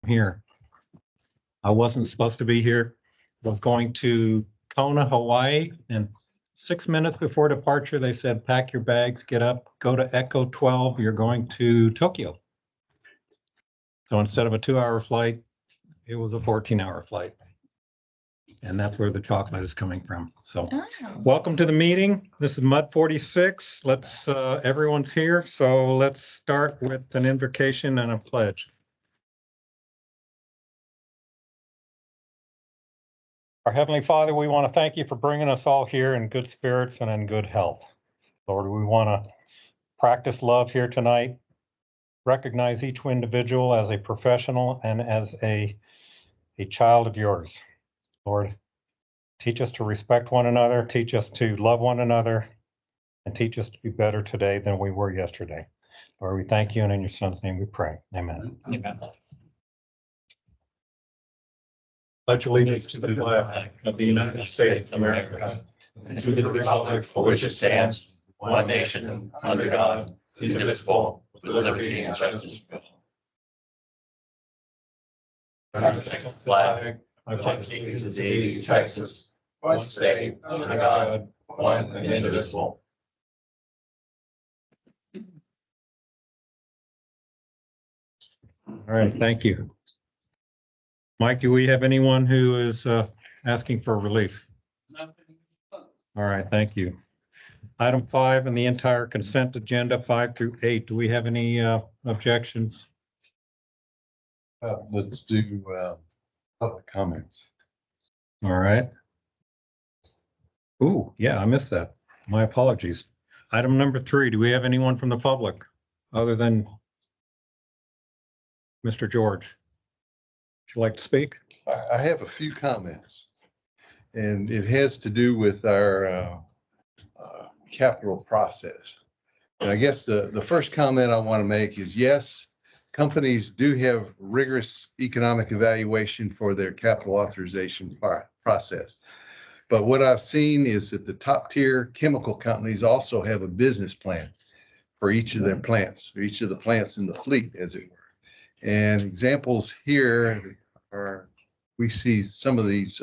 Here. I wasn't supposed to be here. I was going to Kona, Hawaii, and 6 minutes before departure, they said, pack your bags, get up, go to Echo 12. You're going to Tokyo. So instead of a 2-hour flight, it was a 14-hour flight. And that's where the chocolate is coming from. So welcome to the meeting. This is Mud 46. Let's, everyone's here. So let's start with an invocation and a pledge. Our Heavenly Father, we want to thank you for bringing us all here in good spirits and in good health. Lord, we want to practice love here tonight, recognize each individual as a professional and as a child of yours. Lord, teach us to respect one another, teach us to love one another, and teach us to be better today than we were yesterday. Lord, we thank you, and in your Son's name we pray. Amen. Amen. Pledge allegiance to the flag of the United States of America and to the republic for which it stands, one nation, under God, indivisible, with liberty and justice for all. Under the flag of Kansas City, Texas, one state, under God, one and indivisible. All right, thank you. Mike, do we have anyone who is asking for relief? All right, thank you. Item 5 and the entire consent agenda 5 through 8. Do we have any objections? Let's do public comments. All right. Ooh, yeah, I missed that. My apologies. Item number 3, do we have anyone from the public other than Mr. George? Would you like to speak? I have a few comments, and it has to do with our capital process. And I guess the first comment I want to make is, yes, companies do have rigorous economic evaluation for their capital authorization process. But what I've seen is that the top tier chemical companies also have a business plan for each of their plants, or each of the plants in the fleet, as it were. And examples here are, we see some of these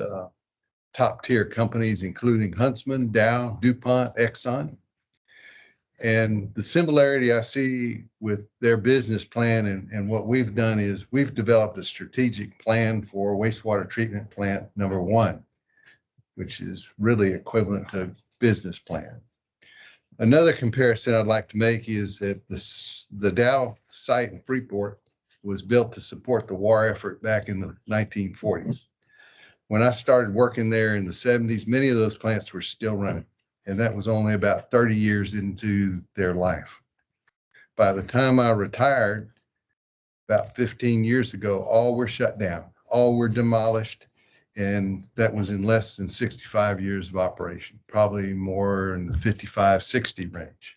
top tier companies, including Huntsman, Dow, DuPont, Exxon. And the similarity I see with their business plan and what we've done is we've developed a strategic plan for wastewater treatment plant number 1, which is really equivalent to business plan. Another comparison I'd like to make is that the Dow site in Freeport was built to support the war effort back in the 1940s. When I started working there in the 70s, many of those plants were still running, and that was only about 30 years into their life. By the time I retired, about 15 years ago, all were shut down, all were demolished, and that was in less than 65 years of operation, probably more in the 55, 60 range.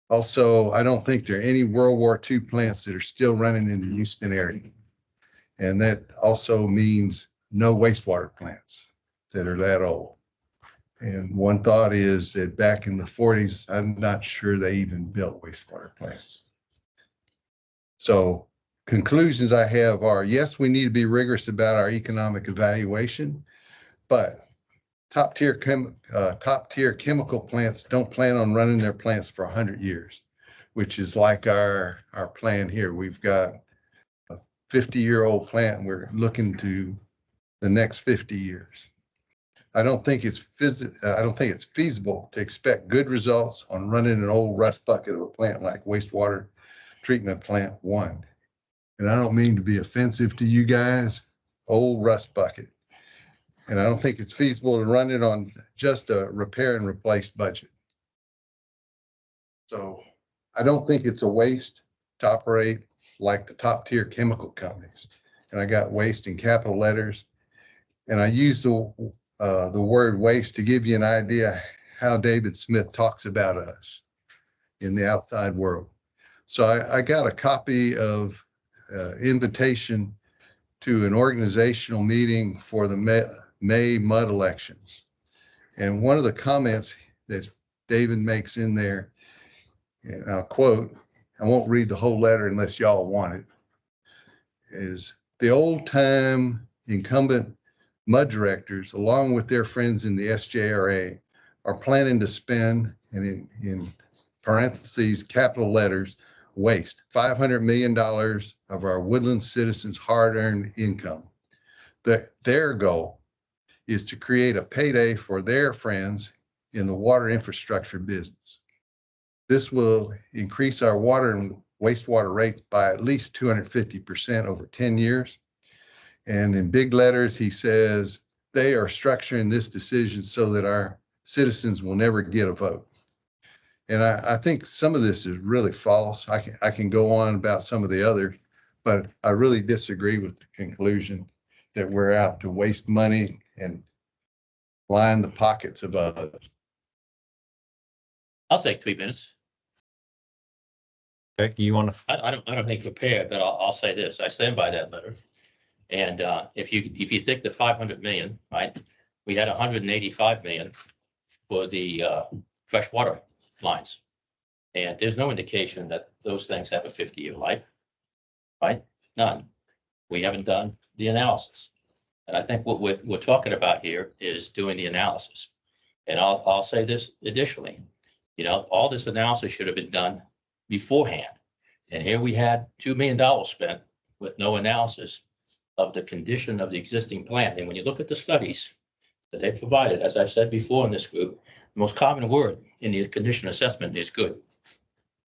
Also, I don't think there are any World War II plants that are still running in the Houston area. And that also means no wastewater plants that are that old. And one thought is that back in the 40s, I'm not sure they even built wastewater plants. So conclusions I have are, yes, we need to be rigorous about our economic evaluation, but top tier chemical plants don't plan on running their plants for 100 years, which is like our plan here. We've got a 50-year-old plant, and we're looking to the next 50 years. I don't think it's feasible to expect good results on running an old rust bucket of a plant like wastewater treatment plant 1. And I don't mean to be offensive to you guys, old rust bucket. And I don't think it's feasible to run it on just a repair and replace budget. So I don't think it's a waste to operate like the top tier chemical companies. And I got waste in capital letters. And I use the word waste to give you an idea how David Smith talks about us in the outside world. So I got a copy of invitation to an organizational meeting for the May mud elections. And one of the comments that David makes in there, and I'll quote, I won't read the whole letter unless y'all want it, is the old time incumbent mud directors, along with their friends in the SJRA, are planning to spend, and in parentheses, capital letters, waste $500 million of our Woodland citizens' hard-earned income. Their goal is to create a payday for their friends in the water infrastructure business. This will increase our water and wastewater rates by at least 250% over 10 years. And in big letters, he says they are structuring this decision so that our citizens will never get a vote. And I think some of this is really false. I can go on about some of the others, but I really disagree with the conclusion that we're out to waste money and line the pockets of others. I'll take 3 minutes. Okay, you want to, I don't think prepared, but I'll say this. I stand by that letter. And if you think the 500 million, right, we had 185 million for the freshwater lines. And there's no indication that those things have a 50-year life, right? None. We haven't done the analysis. And I think what we're talking about here is doing the analysis. And I'll say this additionally, you know, all this analysis should have been done beforehand. And here we had $2 million spent with no analysis of the condition of the existing plant. And when you look at the studies that they provided, as I said before in this group, the most common word in the condition assessment is good.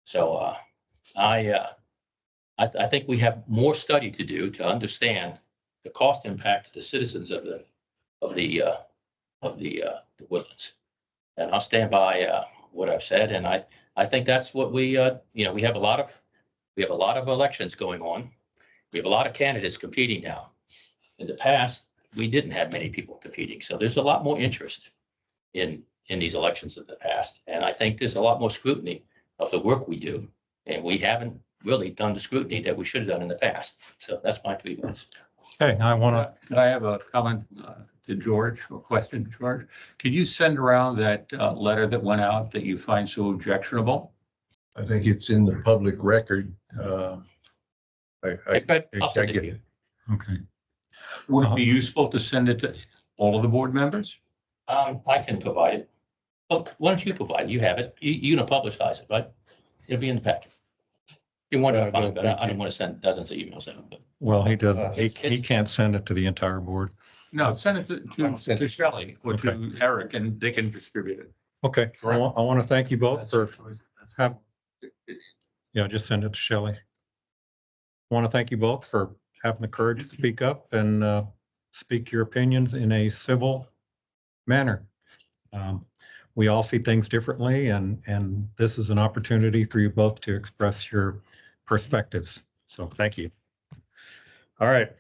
So I think we have more study to do to understand the cost impact to the citizens of the Woodlands. And I'll stand by what I've said. And I think that's what we have a lot of elections going on. We have a lot of candidates competing now. In the past, we didn't have many people competing. So there's a lot more interest in these elections in the past. And I think there's a lot more scrutiny of the work we do. And we haven't really done the scrutiny that we should have done in the past. So that's my 3 minutes. okay, I want to, Can I have a comment to George, or question to George? Could you send around that letter that went out that you find so objectionable? I think it's in the public record. I'll send it to you. okay. Would it be useful to send it to all of the board members? I can provide it. Well, why don't you provide it? You have it. You're gonna publicize it, right? It'll be in the packet. You want to, but I don't want to send dozens of emails out. But Well, he doesn't, he It's- can't send it to the entire board. No, send it to Shelley or to Okay. Eric, and they can distribute it. Okay, I want to thank you both for just send it to Shelley. I want to thank you both for having the courage to speak up and speak your opinions in a civil manner. We all see things differently, and this is an opportunity for you both to express your perspectives. So thank you. All right,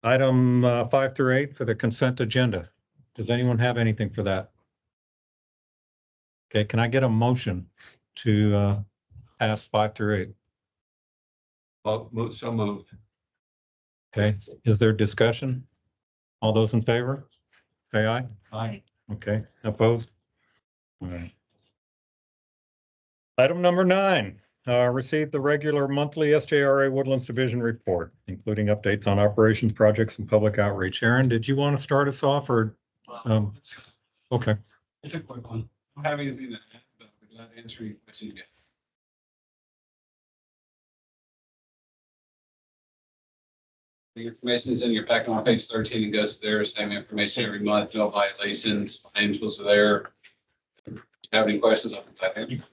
item 5 through 8 for the consent agenda. Does anyone have anything for that? Okay, can I get a motion to pass 5 through 8? Well, so moved. Okay, is there discussion? All those in favor? Say aye. Aye. Okay, opposed? All right. Item number 9, receive the regular monthly SJRA Woodlands Division report, including updates on operations, projects, and public outreach. Aaron, did you want to start us off or? Okay, It's a quick one. I don't have anything to add, but I'd be glad to answer any questions you get. The information is in your packet on page 13 and goes there, same information every month, no violations, financials are there. If you have any questions, I'll be glad to answer.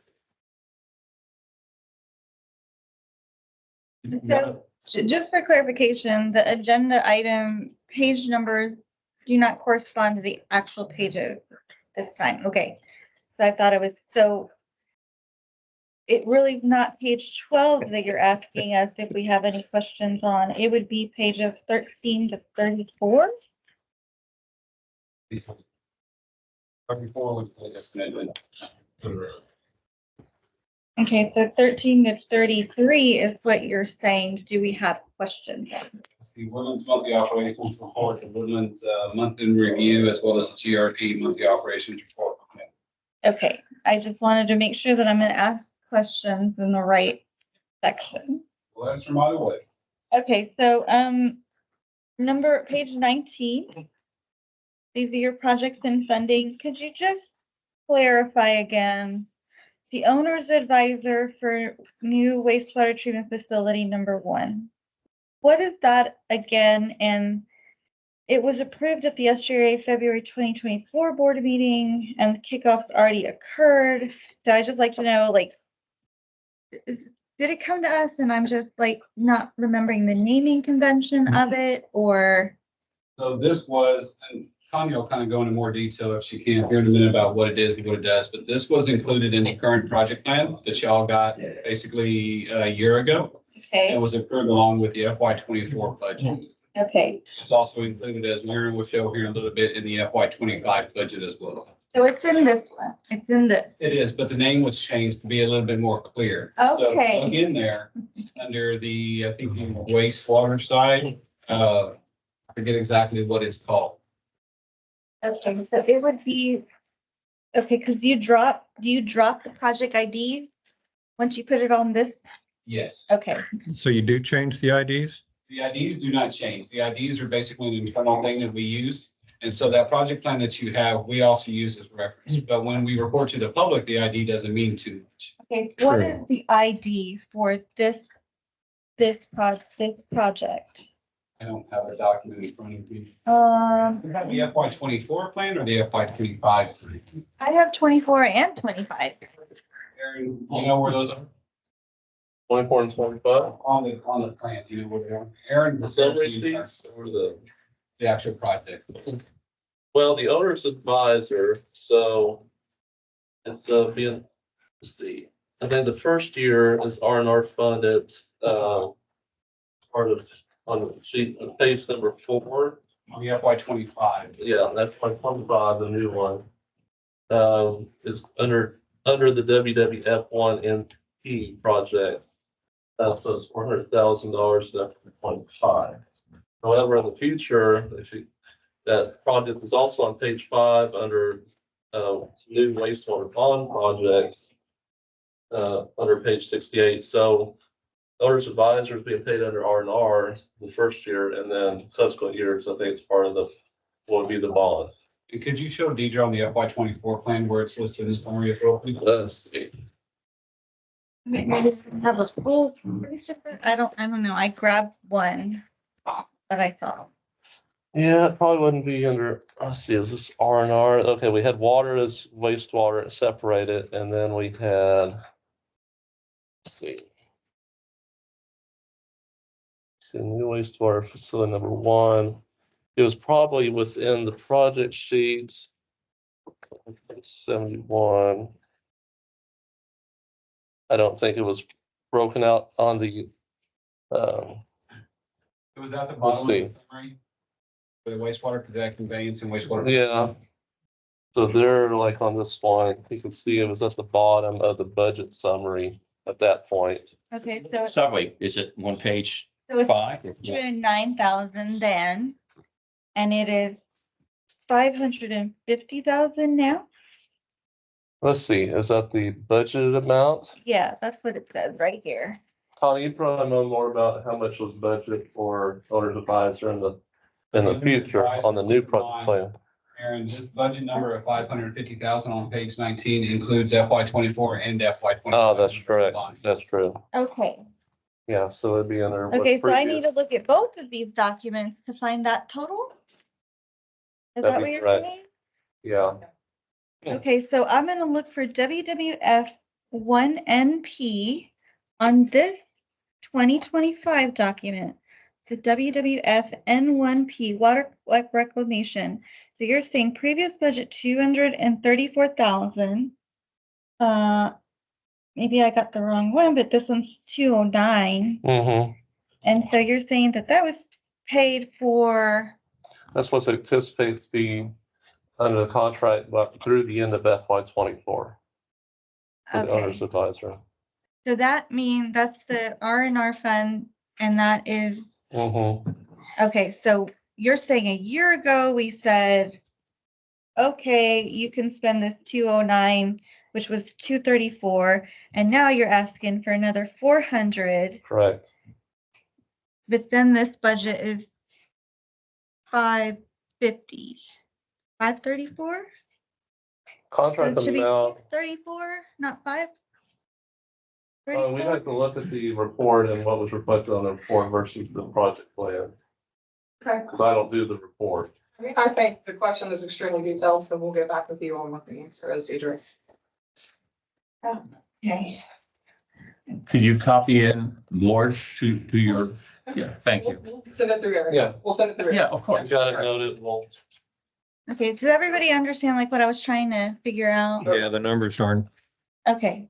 So just for clarification, the agenda item page numbers do not correspond to the actual pages this time. Okay. So I thought it was, so it really is not page 12 that you're asking us if we have any questions on. It would be pages 13 to 34. 34 was the estimate. Okay, so 13 to 33 is what you're saying. Do we have questions on? It's the Woodlands monthly operations report, the Woodlands month in review, as well as the GRT monthly operations report. Okay, I just wanted to make sure that I'm gonna ask questions in the right section. Well, that's from either way. Okay, so, page 19. These are your projects and funding. Could you just clarify again? The owner's advisor for new wastewater treatment facility number 1. What is that again? And it was approved at the SGRA February 2024 board meeting and the kickoff's already occurred. So I'd just like to know, like, did it come to us and I'm just like not remembering the naming convention of it, or? So this was, and Tanya will kind of go into more detail if she can here in a minute about what it is and what it does, but this was included in the current project plan that y'all got basically a year ago. Okay, It was approved along with the FY 24 budget. okay, It's also included, as Aaron will show here in a little bit, in the FY 25 budget as well. so it's in this one, it's in this. It is, but the name was changed to be a little bit more clear. So Okay. look in there, under the, I think, the wastewater side, I forget exactly what it's called. Okay, so it would be, okay, because do you drop the project ID once you put it on this? Yes. Okay, So you do change the IDs? The IDs do not change. The IDs are basically an internal thing that we use. And so that project plan that you have, we also use as reference. But when we report to the public, the ID doesn't mean too much. okay, so what True. is the ID for this project? I don't have a document in front of me. You have the FY 24 plan or the FY 25? I have 24 and 25. Aaron, you know where those are? 24 and 25. On the plan, you know where they are? Aaron. The summary sheets or The actual project. well, the owner's advisor, so it's being, let's see. And then the first year is R&R funded, part of, on the sheet, on page number 4. On the FY 25. Yeah, that's my 25, the new one. Is under the WWF1 NP project. So it's $400,000 left for 25. However, in the future, that project is also on page 5 under new wastewater bond projects under page 68. So owner's advisor is being paid under R&R the first year, and then subsequent years, I think it's part of will be the bond. And could you show Deidre on the FY 24 plan where it's listed as summary as well, please? Let's see. Maybe I just have a full, I don't know. I grabbed one that I saw. Yeah, it probably wouldn't be under, let's see, is this R&R? Okay, we had water as wastewater separated, and then we had, let's see. New wastewater facility number 1. It was probably within the project sheets. 71. I don't think it was broken out on the, It was at the Let's bottom of see. the summary. For the wastewater project conveyance and wastewater. yeah. So they're like on this line, you can see it was at the bottom of the budget summary at that point. Okay, so Sorry, is it one page it was 5? 209,000 then, and it is 550,000 now? Let's see, is that the budgeted amount? Yeah, that's what it says right here. Connie, you probably know more about how much was budgeted for owner's advisor in the future on the new project plan. Aaron, this budget number of 550,000 on page 19 includes FY 24 and FY 25. Oh, that's correct. That's true. Okay, Yeah, so it'd be under. what's okay, so I need to previous. look at both of these documents to find that total? Is That'd that be what you're correct. saying? Yeah, Okay, so I'm gonna look for WWF 1NP on this 2025 document. So WWF N1P Water Reclamation. So you're saying previous budget 234,000. Maybe I got the wrong one, but this one's 209. And so you're saying that was paid for. That's what's anticipated to be under the contract, but through the end of FY 24. For the owner's Okay, advisor. so that means that's the R&R fund, and that is. Okay, so you're saying a year ago, we said, okay, you can spend this 209, which was 234, and now you're asking for another 400. Correct. but then this budget is 550, 534? Contract It should be amount, 34, not 5? we 34? have to look at the report and what was reflected on the report versus the project plan, Okay, because I don't do the report. I think the question is extremely detailed, so we'll get back with you on what the answer is, Deidre. Okay. Could you copy in George to your, yeah, thank you. We'll Send it through Eric. Yeah. We'll send it through. Yeah, of course. You got it noted, well, Okay, does everybody understand like what I was trying to figure out? Yeah, the numbers aren't Okay,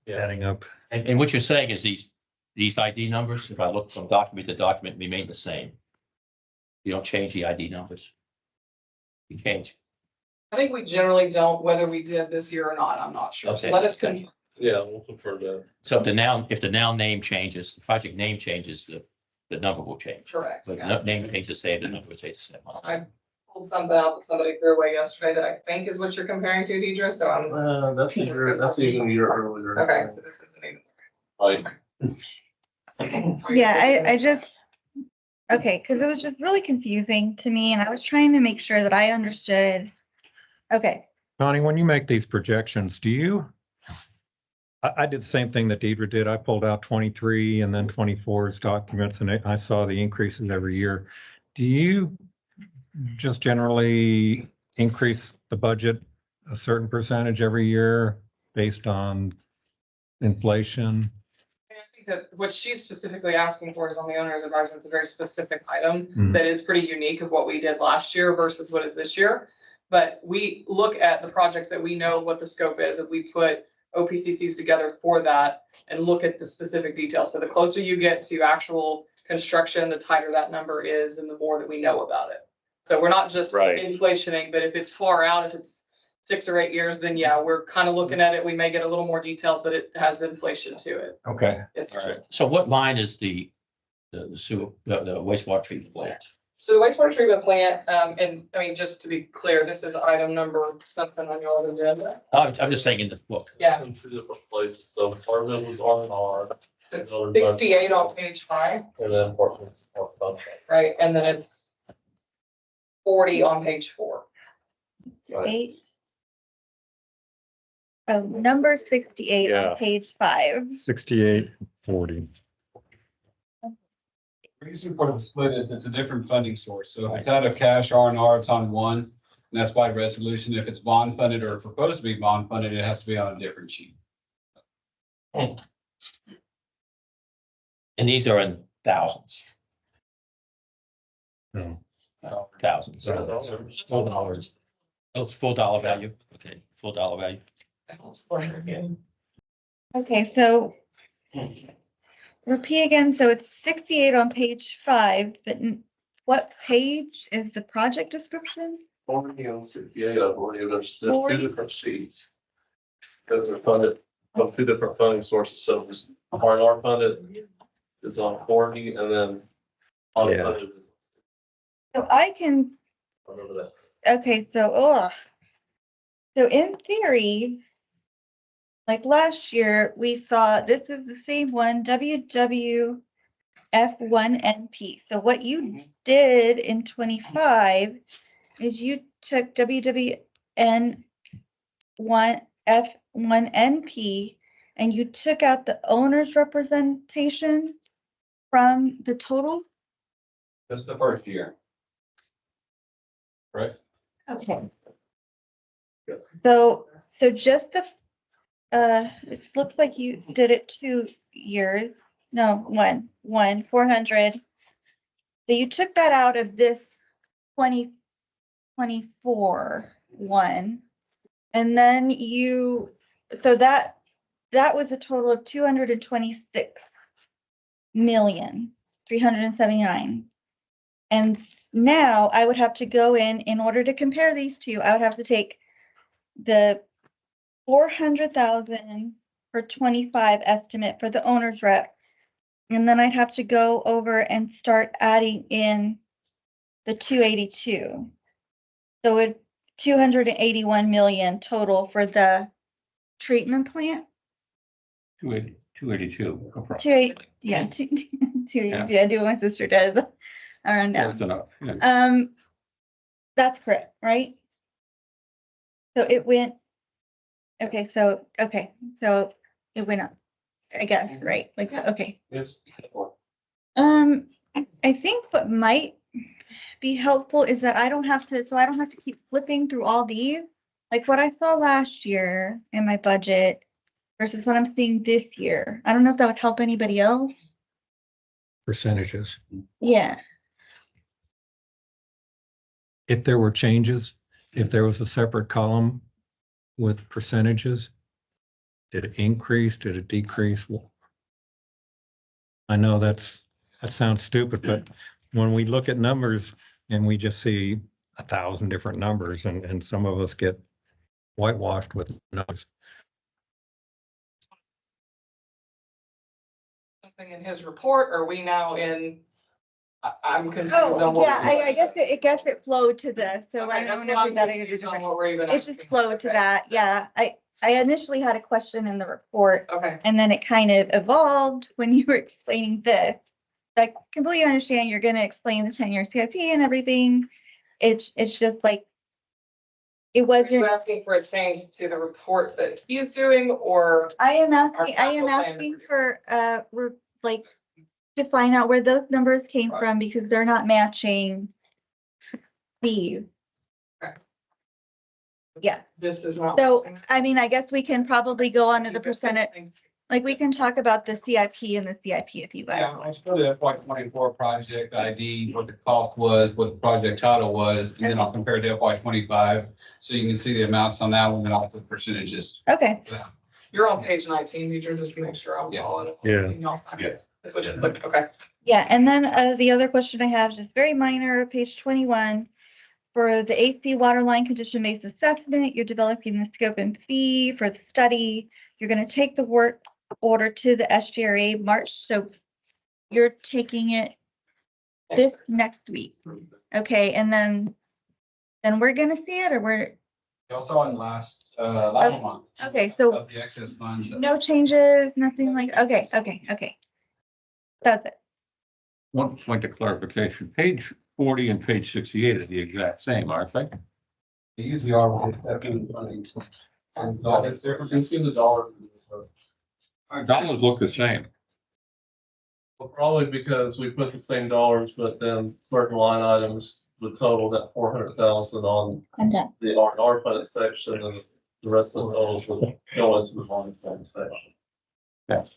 adding up. And what you're saying is these ID numbers, if I look from document to document, remain the same. You don't change the ID numbers. You change. I think we generally don't, whether we did this year or not, I'm not sure. So Okay. let us, yeah, we'll confirm that. So if the noun name changes, the project name changes, the number will change. correct. But Yeah. no name remains the same, the number will stay the same. I pulled something out that somebody threw away yesterday that I think is what you're comparing to, Deidre, so I'm, That's even a year earlier. okay, so this isn't even. Like, yeah, I just, okay, because it was just really confusing to me and I was trying to make sure that I understood. Okay, Connie, when you make these projections, do you? I did the same thing that Deidre did. I pulled out 23 and then 24's documents and I saw the increases every year. Do you just generally increase the budget a certain percentage every year based on inflation? I think that what she's specifically asking for is on the owner's advisement. It's a very specific item Mhm. that is pretty unique of what we did last year versus what is this year. But we look at the projects that we know what the scope is, if we put OPCCs together for that and look at the specific details. So the closer you get to actual construction, the tighter that number is and the more that we know about it. So we're not just Right. inflationing, but if it's far out, if it's 6 or 8 years, then yeah, we're kind of looking at it. We may get a little more detailed, but it has inflation to it. Okay. It's All true. right. So what line is the sewer, the wastewater treatment plant? So the wastewater treatment plant, and I mean, just to be clear, this is item number something on your agenda. I'm just saying in the book. Yeah, in two different places, so part of it was R&R, so it's 68 on page 5, and then Portland's contract. right? And then it's 40 on page 4. 8. Oh, number 68 Yeah. on page 5. 6840. Reason for the split is it's a different funding source. So if it's out of cash R&R, it's on one. And that's by resolution. If it's bond funded or proposed to be bond funded, it has to be on a different sheet. And these are in thousands. No. Thousands. Full dollars. Oh, full dollar value. Okay, full dollar value. Okay, so repeat again. So it's 68 on page 5, but what page is the project description? 40 and 68, I believe, there's 40. two different sheets. Because they're funded from two different funding sources, so this R&R funded is on 40 and then unfunded. So I can, Remember that. okay, so in theory, like last year, we saw, this is the same one, WWF1NP. So what you did in 25 is you took WWN1F1NP and you took out the owner's representation from the total. That's the first year. Right? Okay. So just the, it looks like you did it 2 years. No, one, 400. So you took that out of this 2024 one. And then you, so that was a total of 226,379. And now I would have to go in order to compare these two, I would have to take the 400,000 for 25 estimate for the owner's rep. And then I'd have to go over and start adding in the 282. So it 281 million total for the treatment plant. 282. Yeah, Yeah. yeah, I do what my sister does. Around now. Close enough. Yeah. That's correct, right? So it went, okay, so it went up, I guess, right? Like, okay. Yes. I think what might be helpful is that I don't have to keep flipping through all these. Like what I saw last year in my budget versus what I'm seeing this year. I don't know if that would help anybody else. Percentages. Yeah. If there were changes, if there was a separate column with percentages, did it increase? Did it decrease? I know that sounds stupid, but when we look at numbers and we just see 1,000 different numbers and some of us get whitewashed with numbers. Something in his report, or are we now in? I'm confused on Oh, what. yeah, I guess it flowed to this, so I Okay, that's don't what know I'm if that is confused on different. what we're even. It just asking. flowed to Okay. that, yeah. I initially had a question in the report Okay, and then it kind of evolved when you were explaining this. I completely understand you're gonna explain the 10-year CIP and everything. It's just like, it are you wasn't, asking for a change to the report that he's doing, or? I am Our asking capital plan. for, like, to find out where those numbers came Right. from because they're not matching these. Okay. Yeah. This is not. So, I mean, I guess we can probably go on to the percentage, like, we can talk about the CIP and the CIP if you guys Yeah, want. I'll show the FY 24 project ID, what the cost was, what the project title was, and then I'll compare it to FY 25. So you can see the amounts on that one and all the percentages. Okay, You're on page 19, you just to make sure I'm Yeah. following. it. Yeah. Anything else? That's what you look, okay. yeah, and then the other question I have, just very minor, page 21. For the AC water line condition-based assessment, you're developing the scope and fee for the study. You're gonna take the work order to the SGRA March, so you're taking it this next week. Okay, and then we're gonna see it, or we're, You also in last Okay. month. okay, so Of the excess funds. no changes, nothing like, okay. That's it. One point of clarification, page 40 and page 68 are the exact same, aren't they? They usually are with exception funding. And all that's different. You can see the dollar. Our dollars look the same. Well, probably because we put the same dollars, but then certain line items would total that 400,000 on I'm done. the R&R funded section, and the rest of the totals would go into the line funded section. Yes.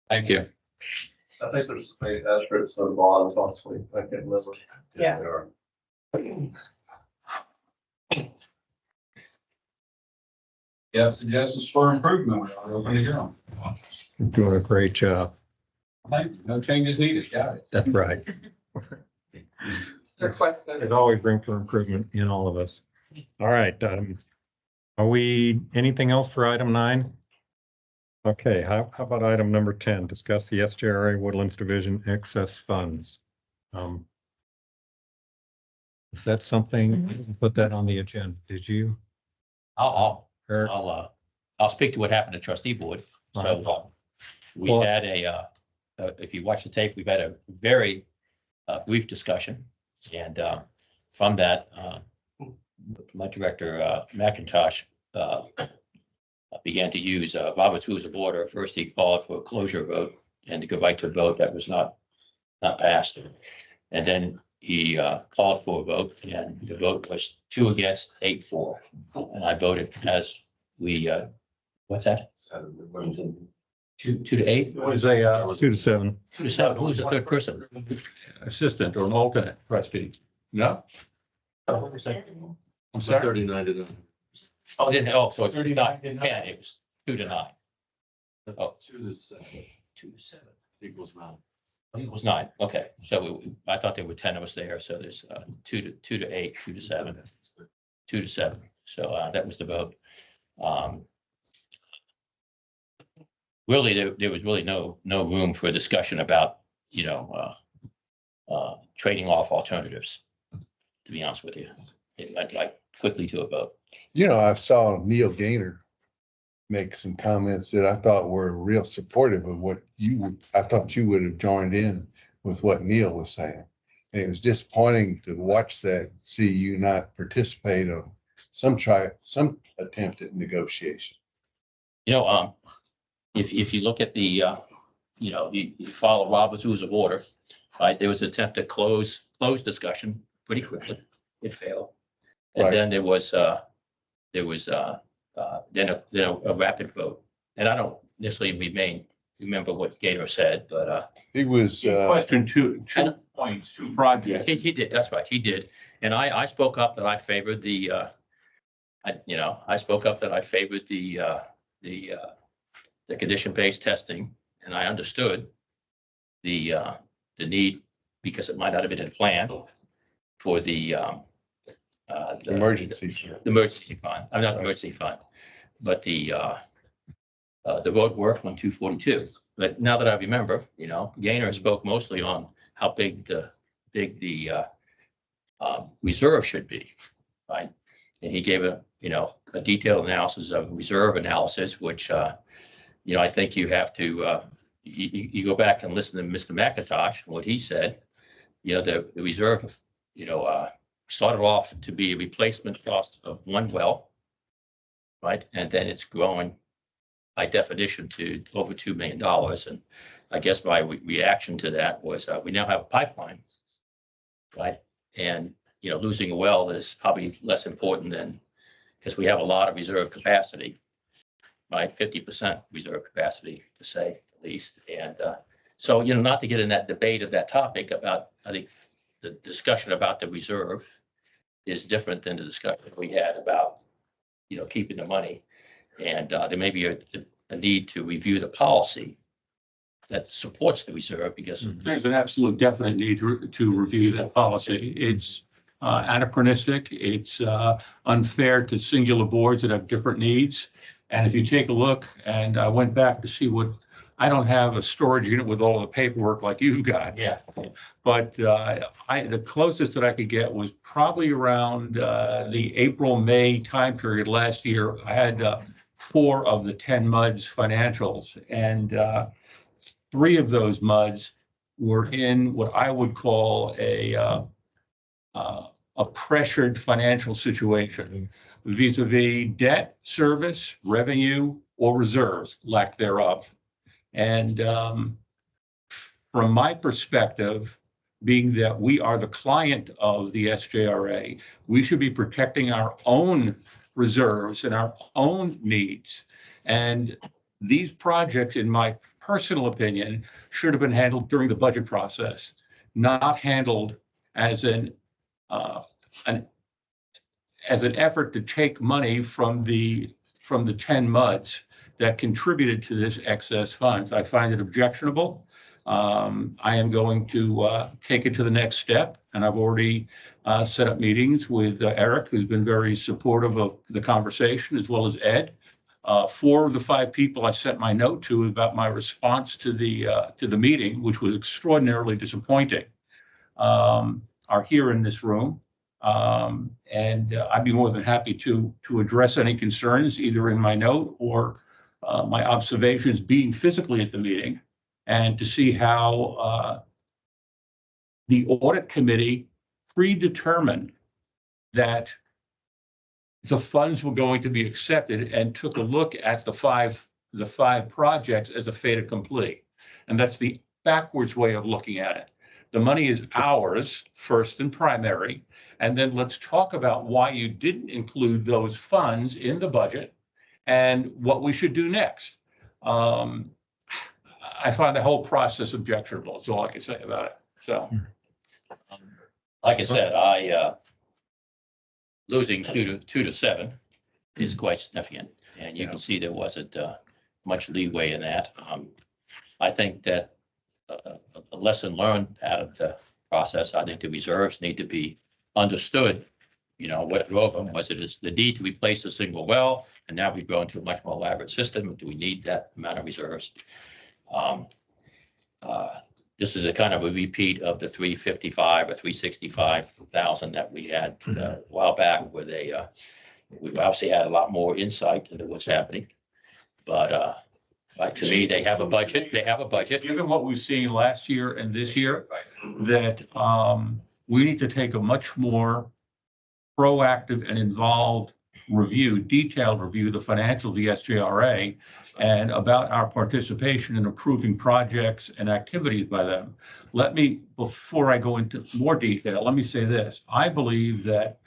Thank you. I think there's some asterisks on the bottom, possibly, I can't remember. Yeah. You have suggestions for improvement. I'll open it here. Doing a great job. Thank you. No changes needed. Got it. That's right. Request There's always room for improvement in all of us. All right, are we, anything else for item 9? Okay, how about item number 10? Discuss the SJRA Woodlands Division excess funds. Is that something, I didn't put that on the agenda, did you? I'll Eric? I'll speak to what happened to trustee board. So we Well- had if you watch the tape, we've had a very brief discussion. And from that, my director, McIntosh, began to use Robert's Rules of Order. First, he called for a closure vote and to go right to a vote that was not passed. And then he called for a vote, and the vote was 2 against, 8 for. And I voted as we, what's that? 2 to 8? It was a 2 to 7. 2 to 7. Who was the third person? assistant or an alternate trustee. No? I'm sorry. 39 to 9. Oh, didn't, oh, so it's 39. Yeah, it was 2 to 9. Oh, 2 to 7 2 to 7. equals 9. It was 9. Okay, so I thought there were 10 of us there. So there's 2 to 8, 2 to 7, 2 to 7. So that was the vote. Really, there was really no room for a discussion about, trading off alternatives, to be honest with you. It went like quickly to a vote. You know, I saw Neil Gaynor make some comments that I thought were real supportive of what I thought you would have joined in with what Neil was saying. And it was disappointing to watch that, see you not participate on some attempt at negotiation. You know, if you look at the, you know, you follow Robert's Rules of Order, right? There was an attempt to close discussion pretty quickly. It failed. And Right. then there was then a rapid vote. And I don't necessarily remember what Gaynor said, but He was, Question two points, two projects. he did, that's right, he did. And I spoke up that I favored the, I spoke up that I favored the condition-based testing, and I understood the need, because it might not have been in the plan, for the emergency. the emergency fund. I'm not the emergency fund, but the road work on 242. But now that I remember, you know, Gaynor spoke mostly on how big the reserve should be, right? And he gave a detailed analysis of reserve analysis, which, you know, I think you have to, you go back and listen to Mr. McIntosh, what he said. You know, the reserve, you know, started off to be a replacement cost of one well, right? And then it's growing by definition to over $2 million. And I guess my reaction to that was we now have a pipeline, right? And, you know, losing a well is probably less important than, because we have a lot of reserve capacity, right? 50% reserve capacity, to say the least. And so, you know, not to get in that debate of that topic about, I think the discussion about the reserve is different than the discussion we had about, you know, keeping the money. And there may be a need to review the policy that supports the reserve, because There's an absolute definite need to review that policy. It's anachronistic. It's unfair to singular boards that have different needs. And if you take a look, and I went back to see I don't have a storage unit with all the paperwork like you've got. yeah. But the closest that I could get was probably around the April, May time period last year. I had 4 of the 10 MUDs financials, and 3 of those MUDs were in what I would call a pressured financial situation vis-a-vis debt service, revenue, or reserves, lack thereof. And from my perspective, being that we are the client of the SJRA, we should be protecting our own reserves and our own needs. And these projects, in my personal opinion, should have been handled during the budget process, not handled as an effort to take money from the 10 MUDs that contributed to this excess funds. I find it objectionable. I am going to take it to the next step, and I've already set up meetings with Eric, who's been very supportive of the conversation, as well as Ed. 4 of the 5 people I sent my note to about my response to the meeting, which was extraordinarily disappointing, are here in this room. And I'd be more than happy to address any concerns, either in my note or my observations being physically at the meeting, and to see how the audit committee predetermined that the funds were going to be accepted, and took a look at the five projects as a fait accompli. And that's the backwards way of looking at it. The money is ours first and primary, and then let's talk about why you didn't include those funds in the budget and what we should do next. I find the whole process objectionable. That's all I can say about it. So, Like I said, losing 2 to 7 is quite significant, and you can see there wasn't much leeway in that. I think that a lesson learned out of the process, I think the reserves need to be understood. You know, what drove them was the need to replace a single well, and now we've gone to a much more elaborate system. Do we need that amount of reserves? This is a kind of a repeat of the 355 or 365,000 that we had a while back, where we obviously had a lot more insight into what's happening. But to me, they have a budget, Given what we've seen last year and this year, that we need to take a much more proactive and involved review, detailed review, the financials of the SJRA and about our participation in approving projects and activities by them. Before I go into more detail, let me say this. I believe that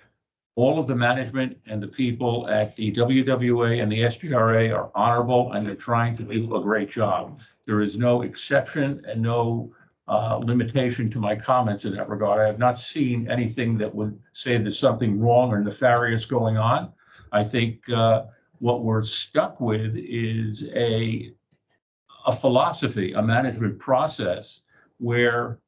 all of the management and the people at the WWA and the SJRA are honorable and they're trying to do a great job. There is no exception and no limitation to my comments in that regard. I have not seen anything that would say there's something wrong or nefarious going on. I think what we're stuck with is a philosophy, a management process where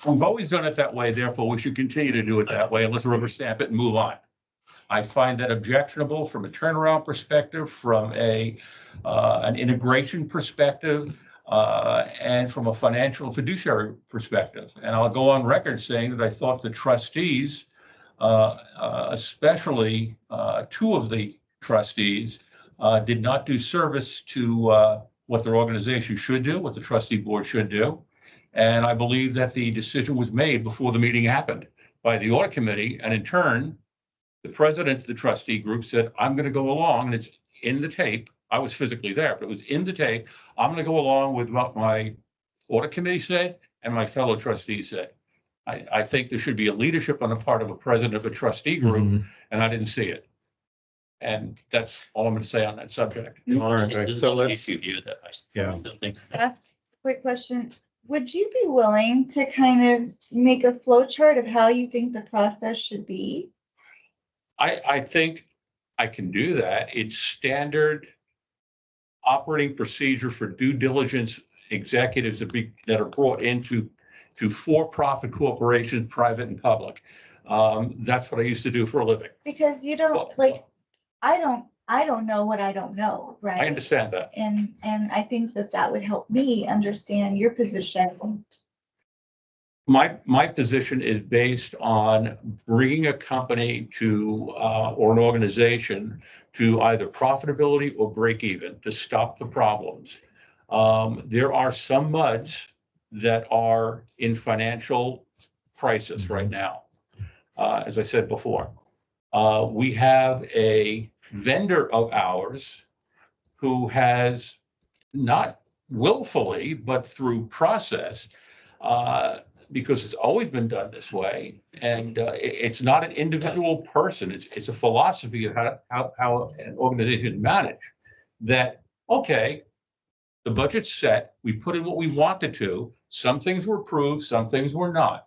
we've always done it that way, therefore we should continue to do it that way and let's rubber stamp it and move on. I find that objectionable from a turnaround perspective, from an integration perspective, and from a financial fiduciary perspective. And I'll go on record saying that I thought the trustees, especially two of the trustees, did not do service to what their organization should do, what the trustee board should do. And I believe that the decision was made before the meeting happened by the audit committee. And in turn, the president of the trustee group said, I'm going to go along, and it's in the tape. I was physically there, but it was in the tape. I'm going to go along with what my audit committee said and my fellow trustees said. I think there should be a leadership on the part of a president of a trustee group, and I didn't see it. And that's all I'm going to say on that subject. All right, so let's, issue here that I yeah. still think. Quick question. Would you be willing to kind of make a flow chart of how you think the process should be? I think I can do that. It's standard operating procedure for due diligence executives that are brought into for-profit corporations, private and public. That's what I used to do for a living. Because you don't like, I don't know what I don't know, right? I understand that. And I think that would help me understand your position. My position is based on bringing a company to, or an organization to either profitability or break even to stop the problems. There are some MUDs that are in financial crisis right now. As I said before, we have a vendor of ours who has not willfully, but through process, because it's always been done this way. And it's not an individual person. It's a philosophy of how an organization manage that, okay, the budget's set, we put in what we wanted to, some things were approved, some things were not.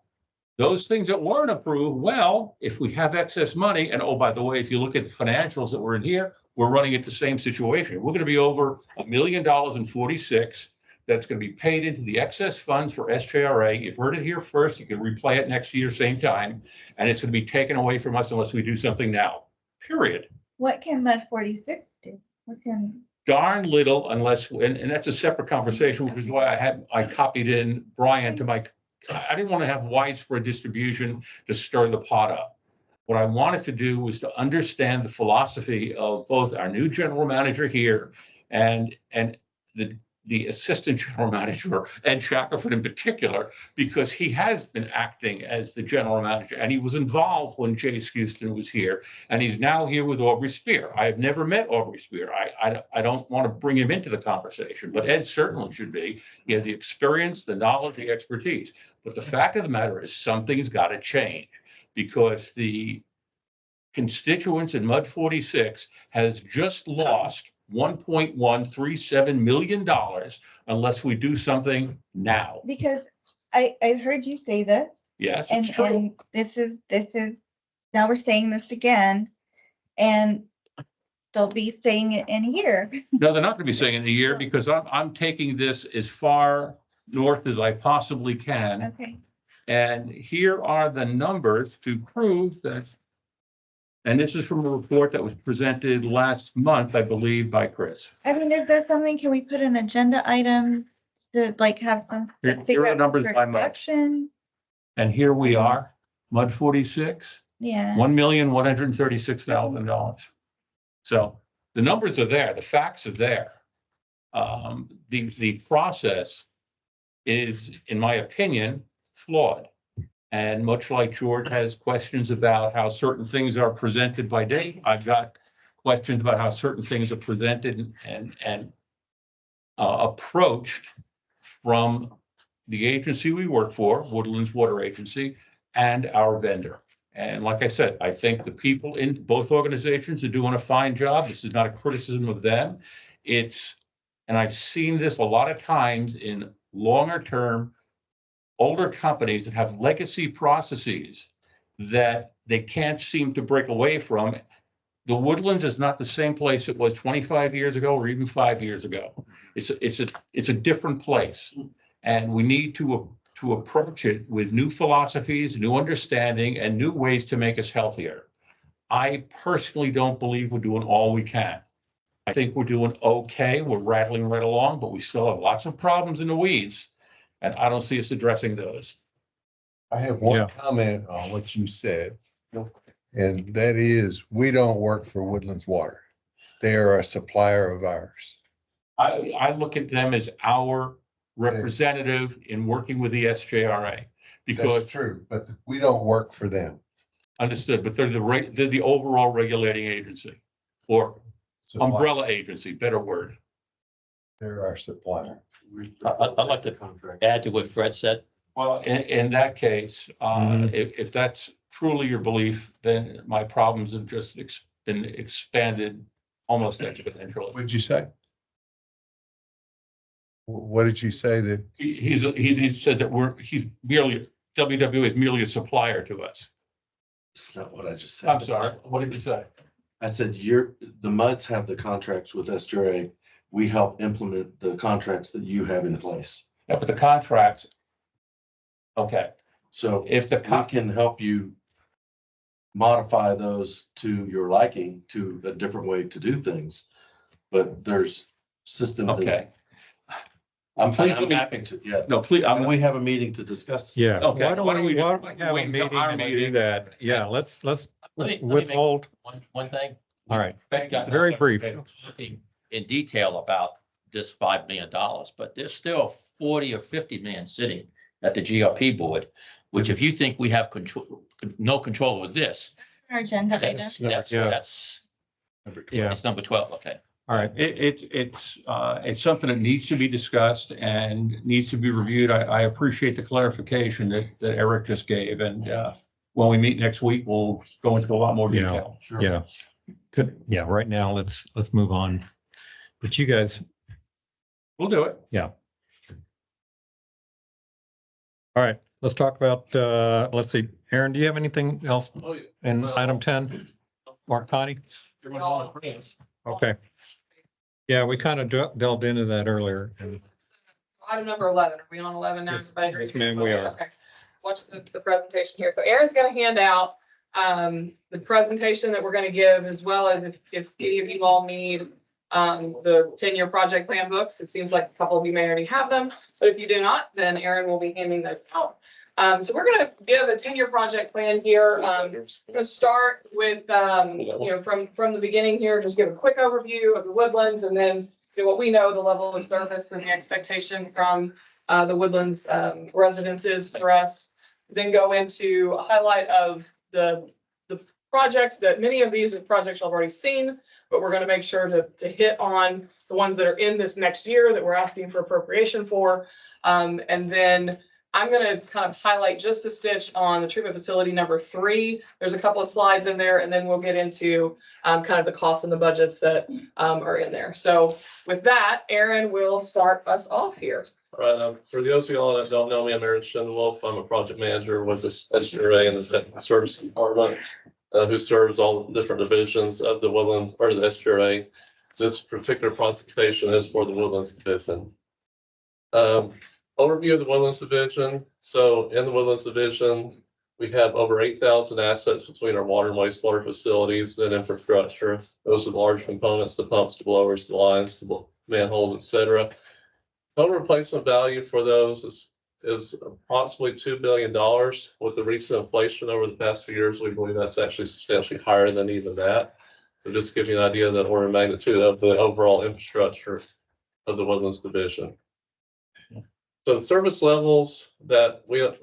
Those things that weren't approved, well, if we have excess money, and oh, by the way, if you look at the financials that were in here, we're running at the same situation. We're going to be over $1 million in 46. That's going to be paid into the excess funds for SJRA. You've heard it here first. You can replay it next year, same time, and it's going to be taken away from us unless we do something now, period. What can MUD 46 do? What can? Darn little, unless, and that's a separate conversation, which is why I copied in Brian to my, I didn't want to have widespread distribution to stir the pot up. What I wanted to do was to understand the philosophy of both our new general manager here and the assistant general manager, Ed Shackelford in particular, because he has been acting as the general manager and he was involved when Jay Houston was here, and he's now here with Aubrey Spear. I have never met Aubrey Spear. I don't want to bring him into the conversation, but Ed certainly should be. He has the experience, the knowledge, the expertise. But the fact of the matter is something's got to change, because the constituents in MUD 46 has just lost $1.137 million unless we do something now. Because I heard you say this. Yes, it's true. And this is, now we're saying this again, and they'll be saying it in here. No, they're not going to be saying it in a year, because I'm taking this as far north as I possibly can. Okay. And here are the numbers to prove that. And this is from a report that was presented last month, I believe, by Chris. I mean, if there's something, can we put an agenda item to like have some? Here are the numbers by month. Action? And here we are, MUD 46, Yeah. $1,136,000. So The numbers are there, the facts are there. The process is, in my opinion, flawed. And much like George has questions about how certain things are presented by Dave, I've got questions about how certain things are presented and approached from the agency we work for, Woodlands Water Agency, and our vendor. And like I said, I think the people in both organizations are doing a fine job. This is not a criticism of them. And I've seen this a lot of times in longer term, older companies that have legacy processes that they can't seem to break away from. The Woodlands is not the same place it was 25 years ago or even 5 years ago. It's a different place. And we need to approach it with new philosophies, new understanding, and new ways to make us healthier. I personally don't believe we're doing all we can. I think we're doing okay. We're rattling right along, but we still have lots of problems in the weeds, and I don't see us addressing those. I have Yeah. one comment on what you said. And that is, we don't work for Woodlands Water. They are a supplier of ours. I look at them as our representative in working with the SJRA, because That's true, but we don't work for them. understood, but they're the overall regulating agency or Supplier. umbrella agency, better word. They're our supplier. I'd like to add to what Fred said. Well, in that case, Mhm. if that's truly your belief, then my problems have just been expanded almost exponentially. What'd you say? What did you say that? He said that WWA is merely a supplier to us. That's not what I just said. I'm sorry, what did you say? I said, the MUDs have the contracts with SJRA. We help implement the contracts that you have in place. Yeah, but the contracts. Okay, So if the, we can help you modify those to your liking, to a different way to do things. But there's systems. okay, I'm Please let me- happy to, yeah. no, please, And we have a meeting to discuss. Yeah. Okay, Why don't why don't we we have wait a until meeting our and do meeting? that? Yeah, let's Let me make withhold. one thing. All right. Fred got Very brief. talking in detail about this $5 million, but there's still 40 or 50 million sitting at the GRP board, which if you think we have no control with this, Our agenda item. that's Yeah. it's number 12, okay. all right, it's something that needs to be discussed and needs to be reviewed. I appreciate the clarification that Eric just gave, and when we meet next week, we'll go into a lot more Yeah. detail. Yeah. Good. Yeah, right now, let's move on. But you guys, We'll do it. all right, let's talk about, let's see, Aaron, do you have anything else Oh, yeah. in No. item 10? Or Connie? Okay. Yeah, we kind of delved into that earlier. And Item number 11, are we on 11 now? Yes. Everybody? Yes, ma'am, we are. Okay. Watch the presentation here. So Aaron's gonna hand out the presentation that we're gonna give, as well as if any of you all need the 10-year project plan books. It seems like a couple of you may already have them, but if you do not, then Aaron will be handing those out. So we're gonna give a 10-year project plan here. We're gonna start with, from the beginning here, just give a quick overview of the Woodlands, and then what we know, the level of service and the expectation from the Woodlands residences for us. Then go into a highlight of the projects that many of these are projects I've already seen, but we're gonna make sure to hit on the ones that are in this next year that we're asking for appropriation for. And then I'm gonna kind of highlight just a stitch on the treatment facility number 3. There's a couple of slides in there, and then we'll get into kind of the costs and the budgets that are in there. So with that, Aaron will start us off here. All right, for those of y'all that don't know me, I'm Aaron Schindewolf. I'm a project manager with this SJRA and the Technical Service Department, who serves all the different divisions of the Woodlands or the SJRA. This particular presentation is for the Woodlands Division. Overview of the Woodlands Division. So in the Woodlands Division, we have over 8,000 assets between our water and wastewater facilities and infrastructure. Those are the large components, the pumps, the blowers, the lines, the manholes, et cetera. Total replacement value for those is approximately $2 billion. With the recent inflation over the past few years, we believe that's actually substantially higher than even that. So just give you an idea of the order of magnitude of the overall infrastructure of the Woodlands Division. So the service levels that we have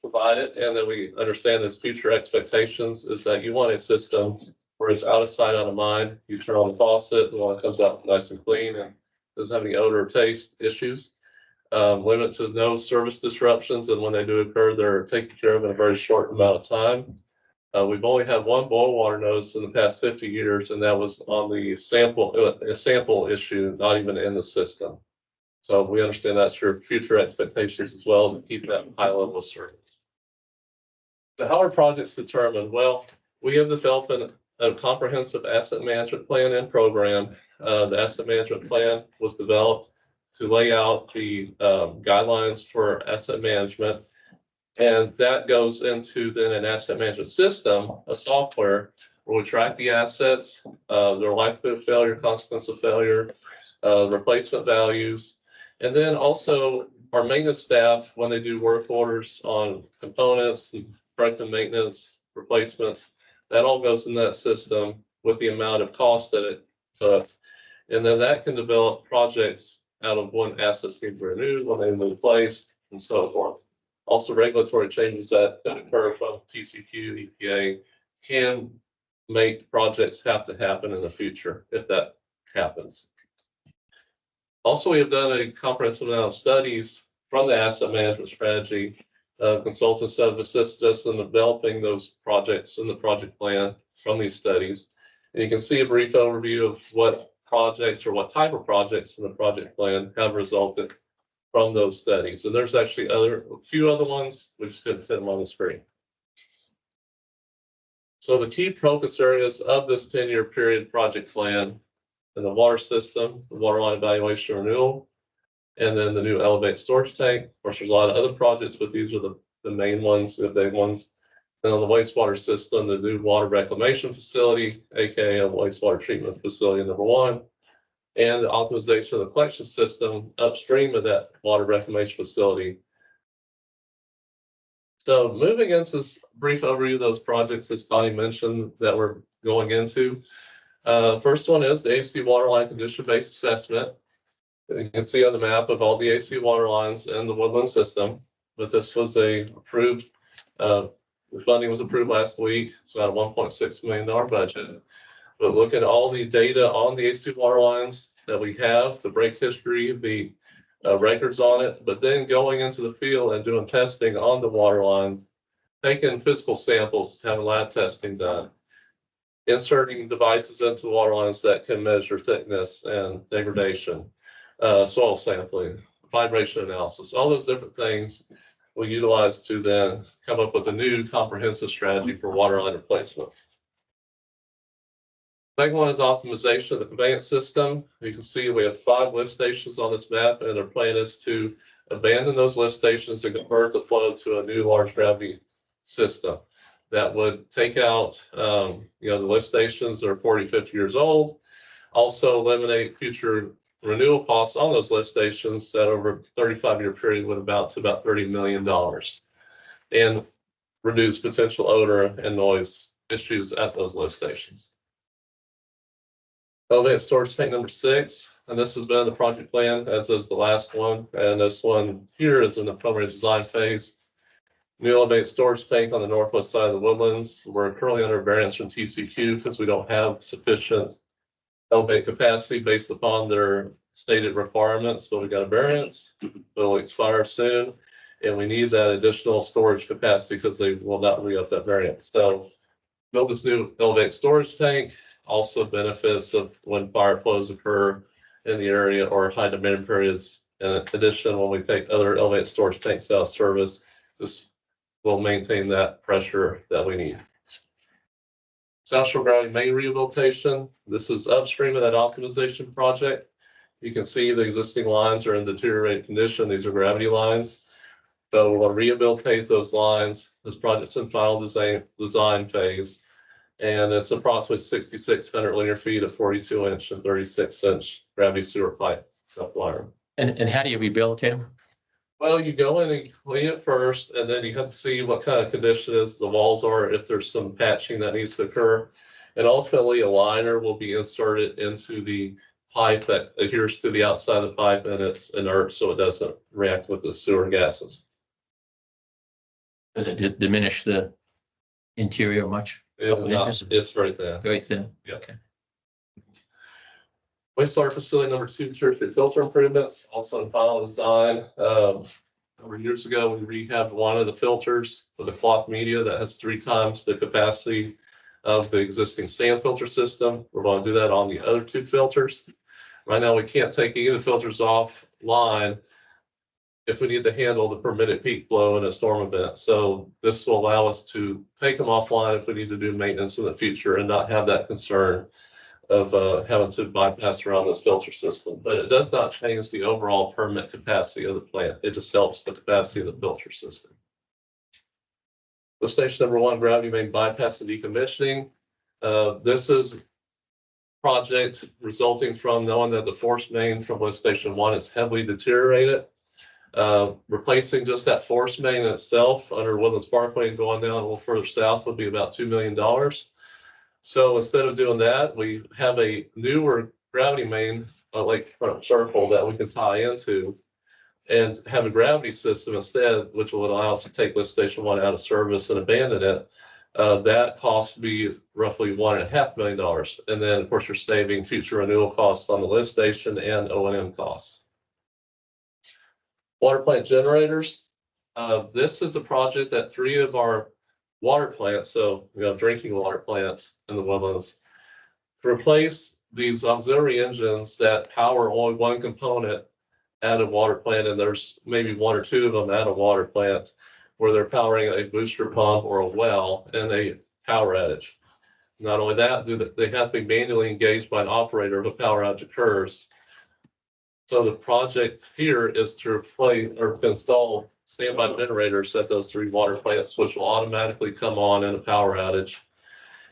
provided and that we understand as future expectations is that you want a system where it's out of sight, out of mind. You turn on the faucet, the water comes out nice and clean and doesn't have any odor or taste issues. Limit to no service disruptions, and when they do occur, they're taken care of in a very short amount of time. We've only had one boil water notice in the past 50 years, and that was on the sample issue, not even in the system. So we understand that's your future expectations as well, as to keep that high level of service. So how are projects determined? Well, we have developed a comprehensive asset management plan and program. The asset management plan was developed to lay out the guidelines for asset management. And that goes into then an asset management system, a software where we track the assets, their likelihood of failure, consequence of failure, replacement values. And then also our maintenance staff, when they do work orders on components, corrective maintenance, replacements, that all goes in that system with the amount of cost that it took. And then that can develop projects out of one assets need to be renewed, when they need replaced, and so forth. Also, regulatory changes that occur from TCQ, EPA can make projects have to happen in the future if that happens. Also, we have done a comprehensive amount of studies from the asset management strategy. Consultants have assisted us in developing those projects in the project plan from these studies. And you can see a brief overview of what projects or what type of projects in the project plan have resulted from those studies. And there's actually a few other ones, we just couldn't fit them on the screen. So the key focus areas of this 10-year period project plan in the water system, the water line evaluation renewal, and then the new Elevate storage tank. Of course, there's a lot of other projects, but these are the main ones, the big ones. And on the wastewater system, the new water reclamation facility, aka a wastewater treatment facility number 1, and the optimization of the collection system upstream of that water reclamation facility. So moving into this brief overview of those projects, as Bonnie mentioned, that we're going into. First one is the AC water line condition-based assessment. You can see on the map of all the AC water lines in the Woodland system, but this was approved. The funding was approved last week, so at a $1.6 million budget. But look at all the data on the AC water lines that we have, the break history, the records on it, but then going into the field and doing testing on the water line, taking physical samples, having lab testing done, inserting devices into the water lines that can measure thickness and degradation, soil sampling, vibration analysis, all those different things we utilize to then come up with a new comprehensive strategy for water line replacement. Second one is optimization of the conveyance system. You can see we have 5 lift stations on this map, and our plan is to abandon those lift stations and convert the flow to a new large gravity system that would take out, the lift stations that are 40, 50 years old. Also eliminate future renewal costs on those lift stations that over a 35-year period would amount to about $30 million, and reduce potential odor and noise issues at those lift stations. Elevated storage tank number 6, and this has been the project plan, as is the last one. And this one here is in the preliminary design phase. New elevated storage tank on the northwest side of the Woodlands. We're currently under variance from TCQ because we don't have sufficient elevated capacity based upon their stated requirements, but we got a variance. It'll expire soon, and we need that additional storage capacity because they will not re-up that variance. So build this new elevated storage tank. Also benefits of when fire flows occur in the area or high demand periods. In addition, when we take other elevated storage tanks out of service, this will maintain that pressure that we need. South Shore Gravity Main Rehabilitation. This is upstream of that optimization project. You can see the existing lines are in deteriorated condition. These are gravity lines. So we want to rehabilitate those lines. This project's in final design phase. And it's approximately 6,600 linear feet of 42-inch and 36-inch gravity sewer pipe wire. And how do you rehabilitate them? Well, you go in and clean it first, and then you have to see what kind of condition is the walls are, if there's some patching that needs to occur. And ultimately, a liner will be inserted into the pipe that adheres to the outside of the pipe, and it's inert, so it doesn't react with the sewer gases. Does it diminish the interior much? It's very thin. Very thin? Yeah. Okay. Wastewater facility number 2, Tier 3 filter improvements, also in final design. Over years ago, we rehabbed one of the filters with a cloth media that has 3 times the capacity of the existing sand filter system. We're going to do that on the other 2 filters. Right now, we can't take any of the filters offline if we need to handle the permitted peak flow in a storm event. So this will allow us to take them offline if we need to do maintenance in the future and not have that concern of having to bypass around this filter system. But it does not change the overall permit capacity of the plant. It just helps the capacity of the filter system. The station number 1, gravity main bypass and decommissioning. This is project resulting from knowing that the force main from lift station 1 is heavily deteriorated. Replacing just that force main itself under Woodlands Parkway and going down a little further south would be about $2 million. So instead of doing that, we have a newer gravity main, like front circle, that we can tie into and have a gravity system instead, which will allow us to take lift station 1 out of service and abandon it. That cost would be roughly $1.5 million. And then, of course, you're saving future renewal costs on the lift station and O&M costs. Water plant generators. This is a project that 3 of our water plants, so we have drinking water plants in the Woodlands, to replace these auxiliary engines that power only one component at a water plant, and there's maybe 1 or 2 of them at a water plant where they're powering a booster pump or a well in a power outage. Not only that, they have to be manually engaged by an operator if a power outage occurs. So the project here is to replace or install standby generators at those 3 water plants, which will automatically come on in a power outage.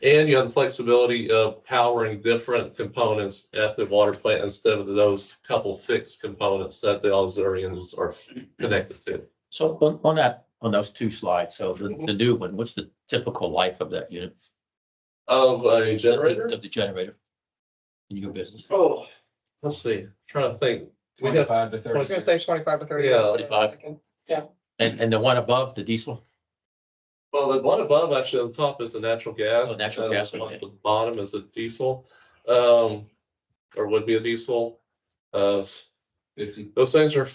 And you have the flexibility of powering different components at the water plant instead of those couple fixed components that the auxiliary engines are connected to. So on those 2 slides, so the new one, what's the typical life of that unit? Of a generator? Of the generator in your business? Oh, let's see, trying to think. We have 25 to 30. I was gonna say 25 to 30. Yeah. 25. And the one above, the diesel? Well, the one above, actually, on the top is the natural gas. Oh, natural gas, The okay. bottom is a diesel, or would be a diesel. 50. Those things are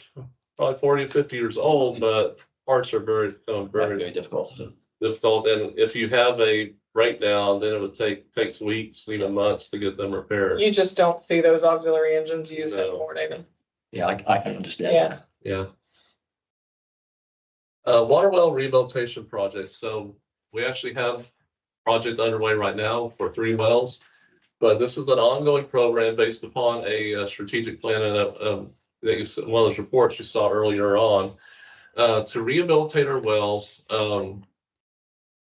probably 40 to 50 years old, but parts are very Very difficult. difficult. And if you have a breakdown, then it would takes weeks, even months to get them repaired. You just don't see those auxiliary engines used No. anymore, David. Yeah, I can understand. Yeah. Yeah. Water well rehabilitation projects. So we actually have project underway right now for 3 wells, but this is an ongoing program based upon a strategic plan and one of those reports you saw earlier on to rehabilitate our wells.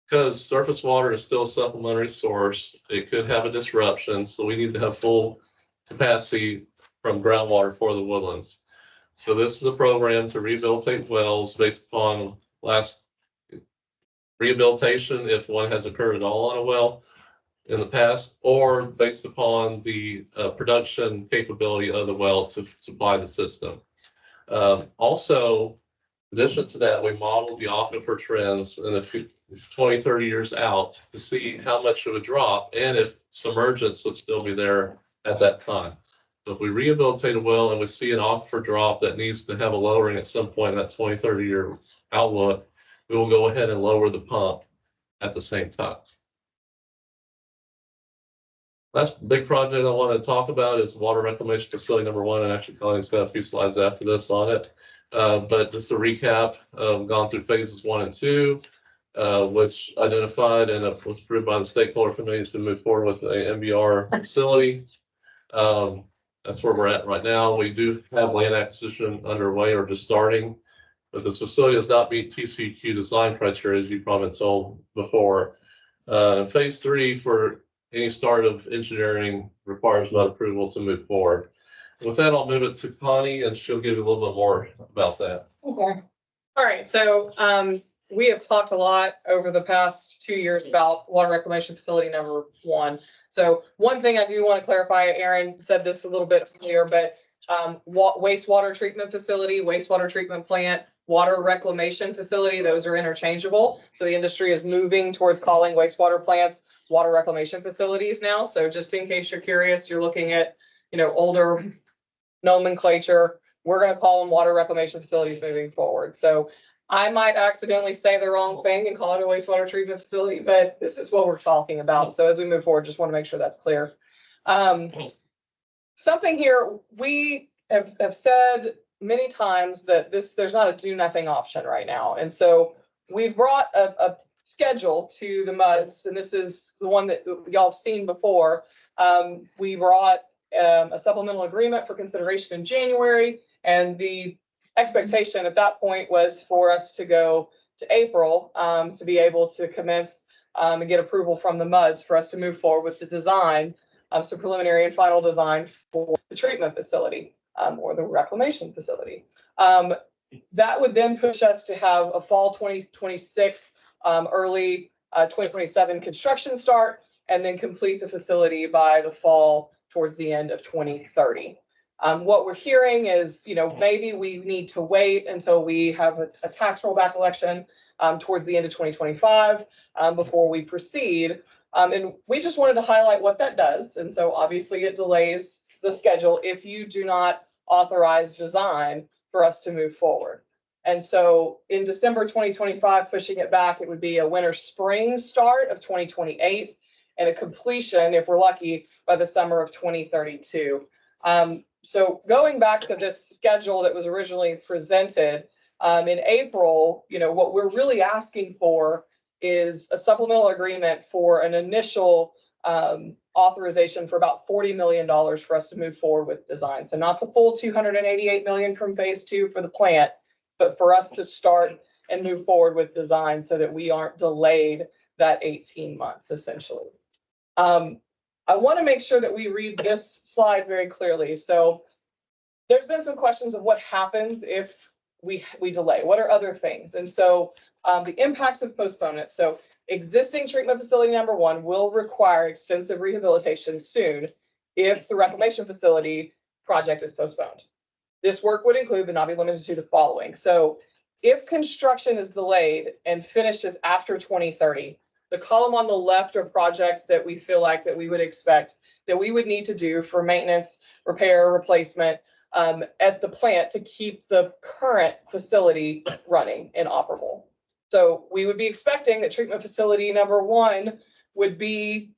Because surface water is still a supplementary source, it could have a disruption, so we need to have full capacity from groundwater for the Woodlands. So this is a program to rehabilitate wells based upon last rehabilitation, if one has occurred at all on a well in the past, or based upon the production capability of the well to supply the system. Also, in addition to that, we modeled the aquifer trends in the 20, 30 years out to see how much it would drop and if submergence would still be there at that time. So if we rehabilitate a well and we see an aquifer drop that needs to have a lowering at some point in that 20, 30 year outlook, we will go ahead and lower the pump at the same time. Last big project I want to talk about is water reclamation facility number 1, and actually Connie's got a few slides after this on it. But just a recap, gone through phases 1 and 2, which identified and was approved by the stakeholder committee to move forward with a MBR facility. That's where we're at right now. We do have land acquisition underway or just starting, but this facility does not meet TCEQ design criteria, as you've probably been told before. Phase 3 for any start of engineering requires MUD approval to move forward. With that, I'll move it to Connie and she'll give you a little bit more about that. Okay. All right, so we have talked a lot over the past 2 years about water reclamation facility number 1. So one thing I do want to clarify, Aaron said this a little bit earlier, but wastewater treatment facility, wastewater treatment plant, water reclamation facility, those are interchangeable. So the industry is moving towards calling wastewater plants water reclamation facilities now. So just in case you're curious, you're looking at, older nomenclature. We're going to call them water reclamation facilities moving forward. So I might accidentally say the wrong thing and call it a wastewater treatment facility, but this is what we're talking about. So as we move forward, just want to make sure that's clear. Something here, we have said many times that there's not a do nothing option right now. And so we've brought a schedule to the MUDs, and this is the one that y'all have seen before. We brought a supplemental agreement for consideration in January, and the expectation at that point was for us to go to April to be able to commence and get approval from the MUDs for us to move forward with the design, so preliminary and final design for the treatment facility or the reclamation facility. That would then push us to have a fall 2026, early 2027 construction start, and then complete the facility by the fall towards the end of 2030. What we're hearing is, maybe we need to wait until we have a tax rollback election towards the end of 2025 before we proceed. And we just wanted to highlight what that does. And so obviously it delays the schedule if you do not authorize design for us to move forward. And so in December 2025, pushing it back, it would be a winter spring start of 2028 and a completion, if we're lucky, by the summer of 2032. So going back to this schedule that was originally presented in April, what we're really asking for is a supplemental agreement for an initial authorization for about $40 million for us to move forward with design. So not the full $288 million from phase 2 for the plant, but for us to start and move forward with design so that we aren't delayed that 18 months essentially. I want to make sure that we read this slide very clearly. So there's been some questions of what happens if we delay. What are other things? And so the impacts of postponement. So existing treatment facility number 1 will require extensive rehabilitation soon if the reclamation facility project is postponed. This work would include, but not be limited to, the following. So if construction is delayed and finishes after 2030, the column on the left are projects that we feel like that we would expect that we would need to do for maintenance, repair, replacement at the plant to keep the current facility running and operable. So we would be expecting that treatment facility number 1 would be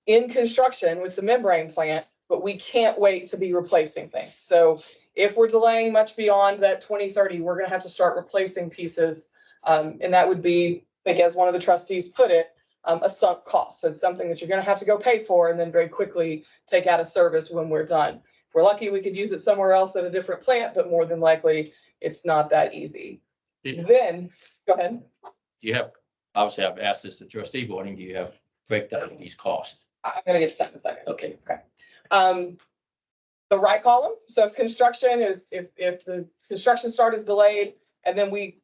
in construction with the membrane plant, but we can't wait to be replacing things. So if we're delaying much beyond that 2030, we're going to have to start replacing pieces. And that would be, I think, as one of the trustees put it, a sunk cost. So it's something that you're going to have to go pay for and then very quickly take out of service when we're done. If we're lucky, we could use it somewhere else at a different plant, but more than likely, it's not that easy. Then, go ahead. You have, obviously, I've asked this to trustee voting, do you have breakdown of these costs? I'm going to get to that in a second. Okay. The right column. So if construction is, if the construction start is delayed and then we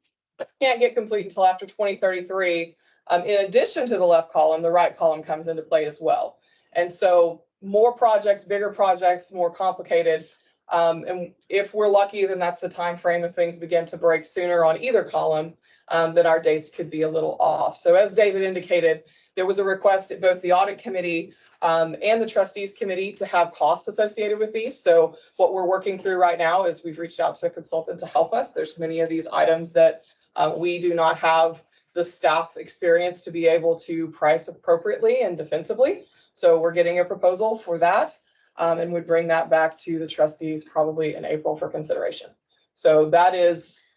can't get complete until after 2033, in addition to the left column, the right column comes into play as well. And so more projects, bigger projects, more complicated. And if we're lucky, then that's the time frame if things begin to break sooner on either column, then our dates could be a little off. So as David indicated, there was a request at both the audit committee and the trustees committee to have costs associated with these. So what we're working through right now is we've reached out to a consultant to help us. There's many of these items that we do not have the staff experience to be able to price appropriately and defensively. So we're getting a proposal for that and would bring that back to the trustees probably in April for consideration. So that is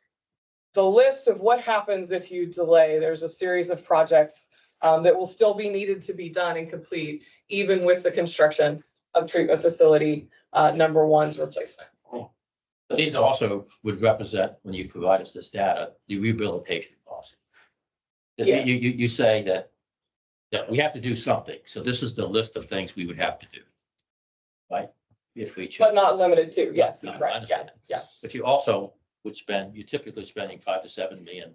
the list of what happens if you delay. There's a series of projects that will still be needed to be done and complete, even with the construction of treatment facility number 1's replacement. These also would represent, when you provide us this data, the rehabilitation cost. Yeah. You say that we have to do something. So this is the list of things we would have to do, right? If we choose. But not limited to, yes, No, I right, yeah, understand. yeah. But you also would spend, you're typically spending $5 to $7 million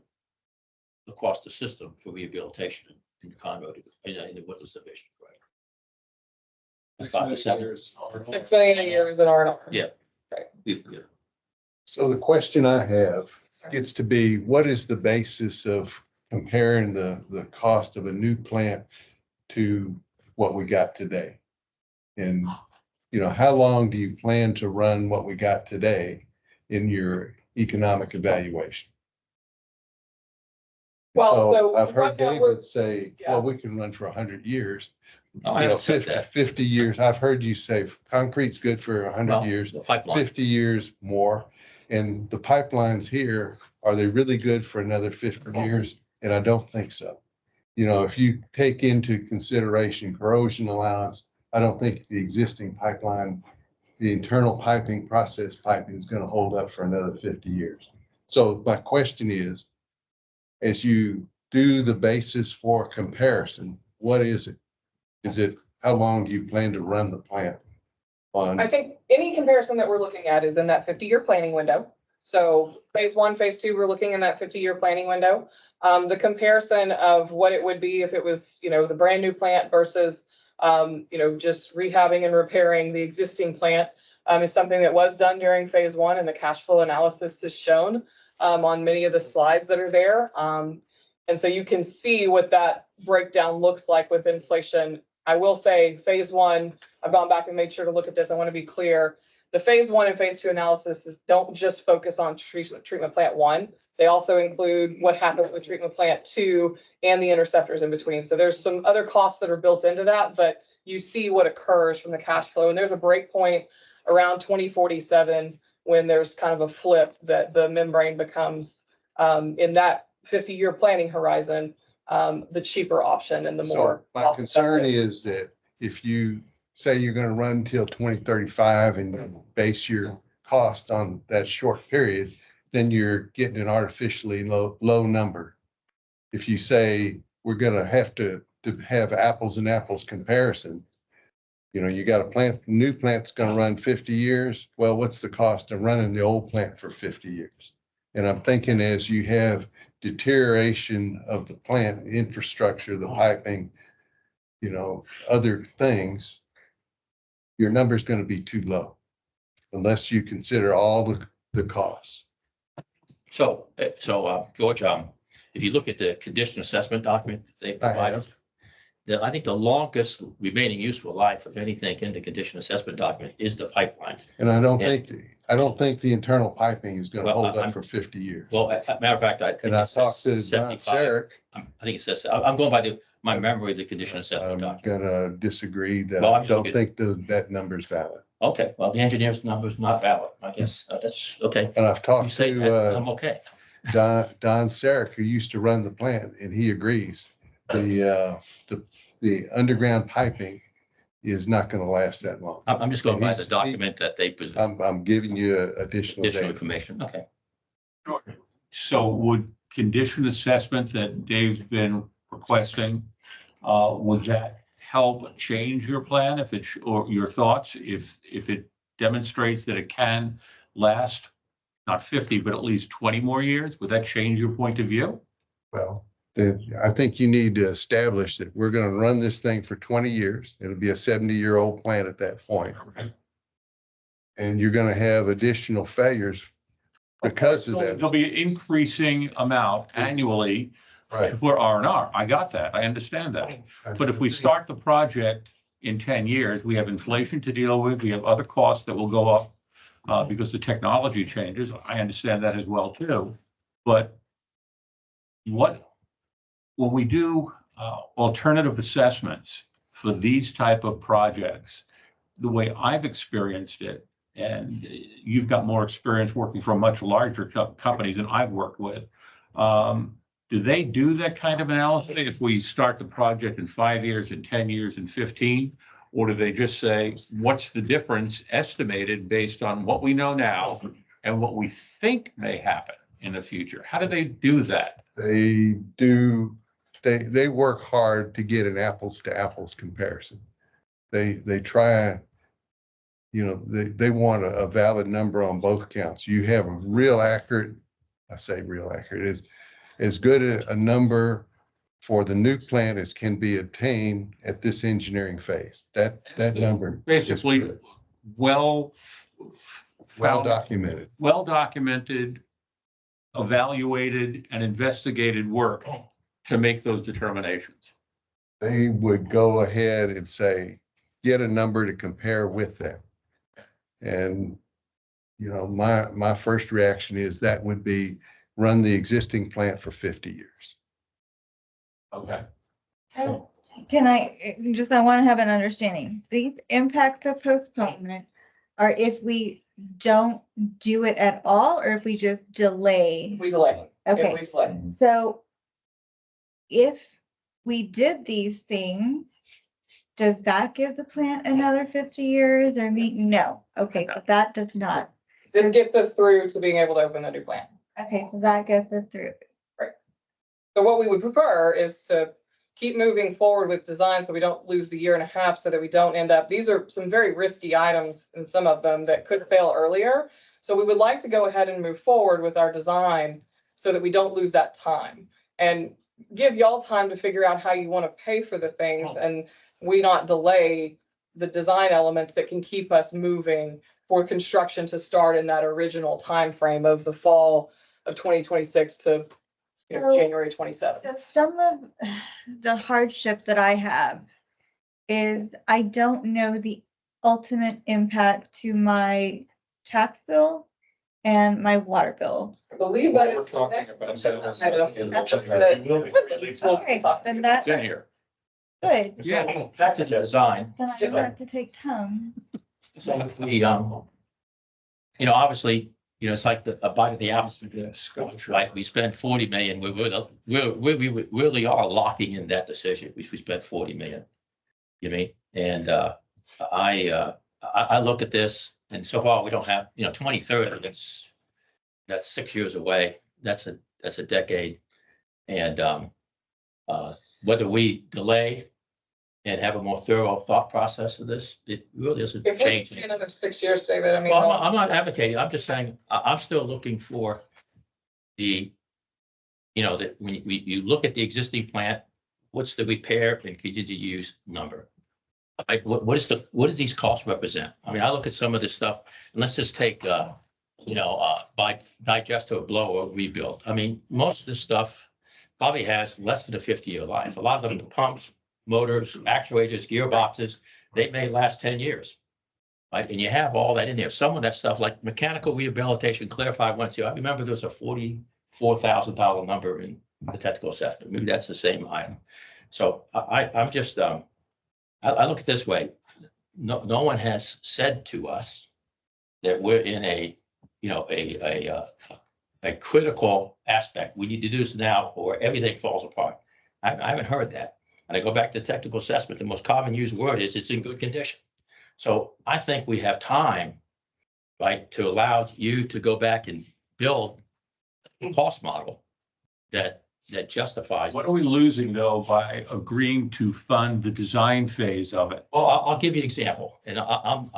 a across the system for rehabilitation in the Conroe, in the Woodlands Division, correct? 5 to 7. 6 million a year is an R and R. Yeah. Right. Yeah. So the question I have gets to be, what is the basis of comparing the cost of a new plant to what we got today? And, how long do you plan to run what we got today in your economic evaluation? Well, so I've heard right now we're- David say, Yeah. well, we can run for 100 years. No, I haven't said that. 50 years. I've heard you say concrete's good for 100 Well, years. the pipeline. 50 years more. And the pipelines here, are they really good for another 50 years? And I don't think so. If you take into consideration corrosion allowance, I don't think the existing pipeline, the internal piping, process piping is going to hold up for another 50 years. So my question is, as you do the basis for comparison, what is it? Is it, how long do you plan to run the plant on? I think any comparison that we're looking at is in that 50-year planning window. So phase 1, phase 2, we're looking in that 50-year planning window. The comparison of what it would be if it was, the brand new plant versus, just rehabbing and repairing the existing plant is something that was done during phase 1, and the cash flow analysis is shown on many of the slides that are there. And so you can see what that breakdown looks like with inflation. I will say phase 1, I've gone back and made sure to look at this. I want to be clear. The phase 1 and phase 2 analysis don't just focus on treatment plant 1. They also include what happened with treatment plant 2 and the interceptors in between. So there's some other costs that are built into that, but you see what occurs from the cash flow. And there's a break point around 2047 when there's kind of a flip that the membrane becomes in that 50-year planning horizon, the cheaper option and the more. So my concern is that if you say you're going to run until 2035 and you base your cost on that short period, then you're getting an artificially low number. If you say we're going to have to have apples and apples comparison, you got a new plant's going to run 50 years. Well, what's the cost of running the old plant for 50 years? And I'm thinking as you have deterioration of the plant infrastructure, the piping, other things, your number's going to be too low unless you consider all the costs. So, George, if you look at the condition assessment document they provided, I think the longest remaining useful life of anything in the condition assessment document is the pipeline. And I don't think the internal piping is going to Well, hold up for 50 years. Well, matter of fact, I think And I it talked to says Don 75. Sarek. I think it says, I'm going by my memory of the condition assessment I'm document. gonna disagree that Well, I I'm don't looking- think that number's valid. Okay, well, the engineer's number is not valid. I guess that's okay. And I've You talked say to that, I'm okay. Don Sarek, who used to run the plant, and he agrees. The underground piping is not gonna last that long. I'm just going And by the he's- document that they present, I'm giving you additional additional data. information. Okay. So would condition assessment that Dave's been requesting, would that help change your plan if it's, or your thoughts, if it demonstrates that it can last not 50, but at least 20 more years? Would that change your point of view? Well, then I think you need to establish that we're gonna run this thing for 20 years. It'll be a 70-year-old plant at that point. And you're gonna have additional failures because of that. There'll be an increasing amount annually Right. for R&R. I got that. I understand that. But if we start the project in 10 years, we have inflation to deal with. We have other costs that will go up because the technology changes. I understand that as well too. But when we do alternative assessments for these type of projects, the way I've experienced it, and you've got more experience working for much larger companies than I've worked with, do they do that kind of analysis if we start the project in 5 years, in 10 years, in 15? Or do they just say, what's the difference estimated based on what we know now and what we think may happen in the future? How do they do that? They do, they work hard to get an apples to apples comparison. They try, they want a valid number on both counts. You have a real accurate, I say real accurate, is as good a number for the new plant as can be obtained at this engineering phase. That number. is Basically, good, well, Well documented. well documented, evaluated and investigated work to make those determinations. They would go ahead and say, get a number to compare with them. And, my first reaction is that would be run the existing plant for 50 years. Okay. So can I want to have an understanding. These impacts of postponement are if we don't do it at all, or if we just delay? We delay. Okay. We delay. So if we did these things, does that give the plant another 50 years or no? Okay, so that does not. This gets us through to being able to open the new plant. Okay, so that gets us through. So what we would prefer is to keep moving forward with design so we don't lose the year and a half, so that we don't end up, these are some very risky items and some of them that could fail earlier. So we would like to go ahead and move forward with our design so that we don't lose that time and give y'all time to figure out how you want to pay for the things, and we not delay the design elements that can keep us moving for construction to start in that original time frame of the fall of 2026 to So- January 27th. So some of the hardship that I have is I don't know the ultimate impact to my tax bill and my water bill. I believe that is. We're talking about settlements. Okay, then It's that's in here. good. Yeah. Back to the design. Then I don't have to take time. So we, obviously, it's like a bite of the apple, right? We spend 40 million. We really are locking in that decision. We spent 40 million. You mean? And I look at this, and so far we don't have, 2030. That's 6 years away. That's a decade. And whether we delay and have a more thorough thought process of this, it really doesn't If change we anything. another 6 years, say that, I mean. Well, I'm not advocating. I'm just saying, I'm still looking for that when you look at the existing plant, what's the repair and continue use number? Like, what does these costs represent? I mean, I look at some of this stuff, and let's just take, by digester blower rebuild. I mean, most of this stuff probably has less than a 50-year life. A lot of them, the pumps, motors, actuators, gearboxes, they may last 10 years. Right? And you have all that in there. Some of that stuff like mechanical rehabilitation, Clarify went to, I remember there was a $44,000 number in the technical assessment. Maybe that's the same item. So I'm just, I look at it this way. No one has said to us that we're in a critical aspect. We need to do this now or everything falls apart. I haven't heard that. And I go back to technical assessment. The most common used word is it's in good condition. So I think we have time, right, to allow you to go back and build a cost model that justifies. What are we losing though by agreeing to fund the design phase of it? Well, I'll give you an example, and I'm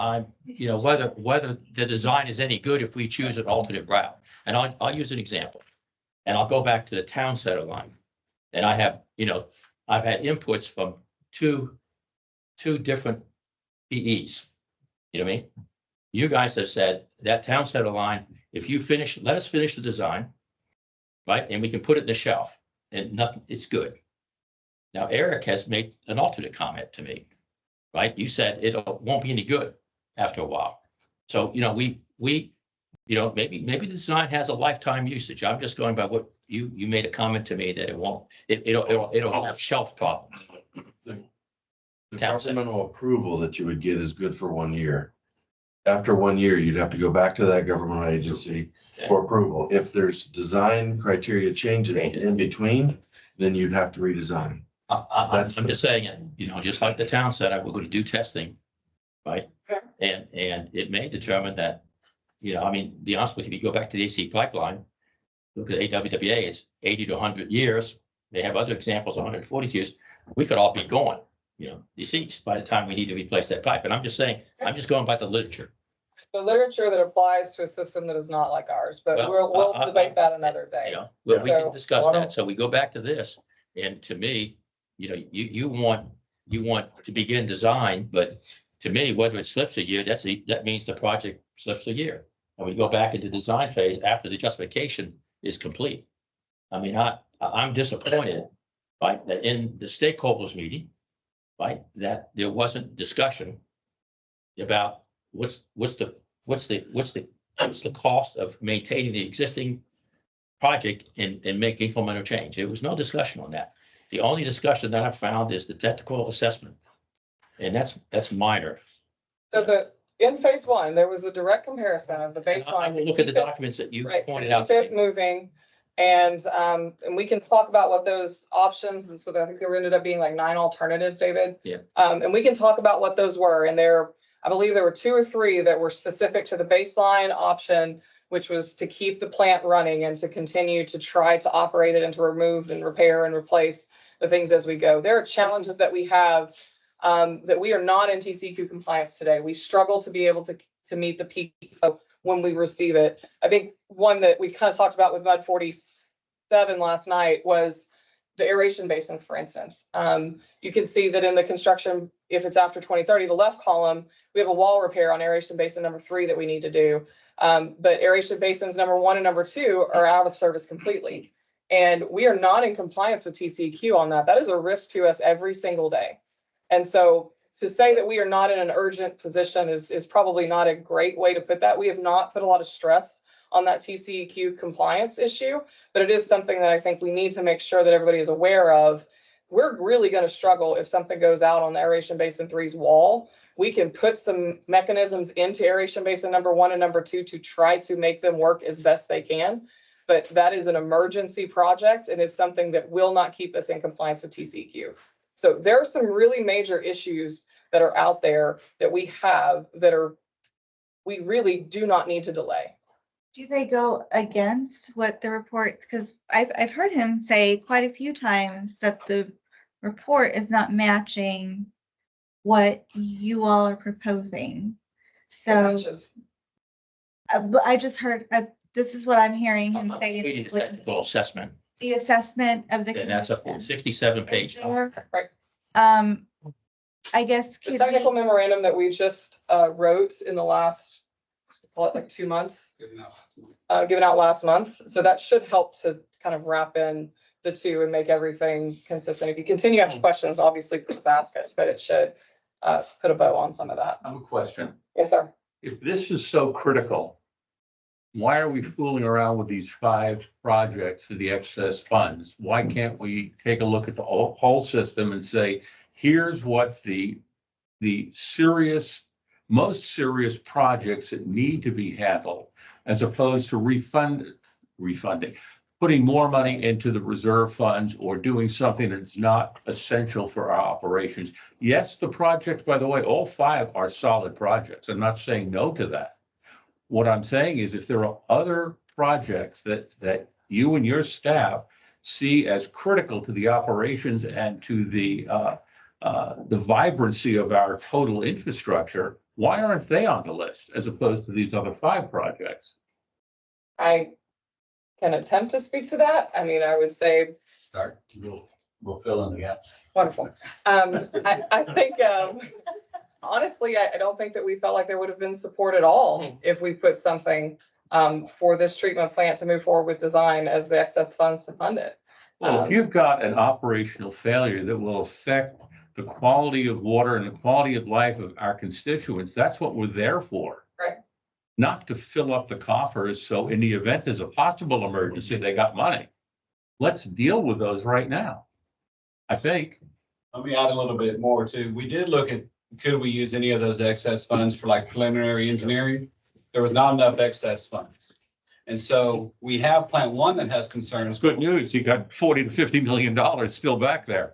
whether the design is any good if we choose an alternate route. And I'll use an example, and I'll go back to the town center line, and I have I've had inputs from two different PEs. You know what I mean? You guys have said that town center line, if you let us finish the design, right, and we can put it in the shelf, and nothing, it's good. Now Eric has made an alternate comment to me, right? You said it won't be any good after a while. So we maybe the design has a lifetime usage. I'm just going by what you made a comment to me that it won't. It'll have shelf problems. The Town center. governmental approval that you would get is good for 1 year. After 1 year, you'd have to go back to that government agency for approval. If there's design criteria changes in between, then you'd have to redesign. I'm just saying it, just like the town center, we're going to do testing, right? And it may determine that, be honest with you, if you go back to the AC pipeline, look at AWWA, it's 80 to 100 years. They have other examples, 140 years. We could all be going, deceased by the time we need to replace that pipe. And I'm just saying, I'm just going by the literature. the literature that applies to a system that is not like ours, but Well, we'll debate that another day. You know, well, we can So, discuss why that. don't- So we go back to this. And to me, you know, you want to begin design, but to me, whether it slips a year, that means the project slips a year. And we go back into design phase after the justification is complete. I mean, I'm disappointed, right, that in the stakeholders meeting, right, that there wasn't discussion about what's the cost of maintaining the existing project and make incremental change. There was no discussion on that. The only discussion that I found is the technical assessment. And that's minor. so in phase one, there was a direct comparison of the And I baseline. will look at the documents that you Right, pointed to out. keep to it me. moving. And we can talk about what those options, and so I think there ended up being like 9 alternatives, David. Yeah. And we can talk about what those were, and I believe there were 2 or 3 that were specific to the baseline option, which was to keep the plant running and to continue to try to operate it and to remove and repair and replace the things as we go. There are challenges that we have that we are not in TCEQ compliance today. We struggle to be able to meet the peak flow when we receive it. I think one that we kind of talked about with Mud 47 last night was the aeration basins, for instance. You can see that in the construction, if it's after 2030, the left column, we have a wall repair on aeration basin number 3 that we need to do. But aeration basins number 1 and number 2 are out of service completely. And we are not in compliance with TCEQ on that. That is a risk to us every single day. And so to say that we are not in an urgent position is probably not a great way to put that. We have not put a lot of stress on that TCEQ compliance issue, but it is something that I think we need to make sure that everybody is aware of. We're really going to struggle if something goes out on the aeration basin 3's wall. We can put some mechanisms into aeration basin number 1 and number 2 to try to make them work as best they can. But that is an emergency project, and it's something that will not keep us in compliance with TCEQ. So there are some really major issues that are out there that we have we really do not need to delay. Do they go against what the report, because I've heard him say quite a few times that the report is not matching what you all are proposing. So Matches. but I just heard, this is what I'm hearing him say. We need a technical assessment, The assessment of the. and that's a condition. 67 page. Right. I guess. The could technical we- memorandum that we just wrote in the last, call it like 2 months, given out last month. So that should help to kind of wrap in the two and make everything consistent. If you continue to have questions, obviously please ask us, but it should put a bow on some of that. I have a question. Yes, sir. If this is so critical, why are we fooling around with these 5 projects for the excess funds? Why can't we take a look at the whole system and say, here's what the most serious projects that need to be handled, as opposed to refunding, putting more money into the reserve funds or doing something that's not essential for our operations. Yes, the projects, by the way, all 5 are solid projects. I'm not saying no to that. What I'm saying is if there are other projects that you and your staff see as critical to the operations and to the vibrancy of our total infrastructure, why aren't they on the list as opposed to these other 5 projects? I can attempt to speak to that. I mean, I would say Start, we'll fill in the gap. wonderful. I think, honestly, I don't think that we felt like there would have been support at all if we put something for this treatment plant to move forward with design as the excess funds to fund it. Well, if you've got an operational failure that will affect the quality of water and the quality of life of our constituents, that's what we're there for. Right. Not to fill up the coffers, so in the event there's a possible emergency, they got money. Let's deal with those right now, I think. Let me add a little bit more too. We did look at, could we use any of those excess funds for like preliminary engineering? There was not enough excess funds. And so we have Plant 1 that has concerns. Good news, you got $40 to $50 million still back there.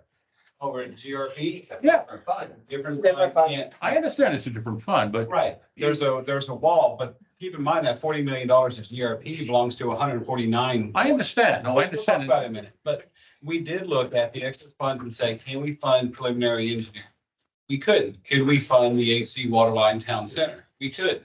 Over at GRP. Yeah. Different Different fund. fund. I understand it's a different fund, but Right, there's a wall, but keep in mind that $40 million of GRP belongs to 149. I understand. No, I We'll talk understand. about it in a minute, but we did look at the excess funds and say, can we fund preliminary engineering? We couldn't. Could we fund the AC Waterline Town Center? We could.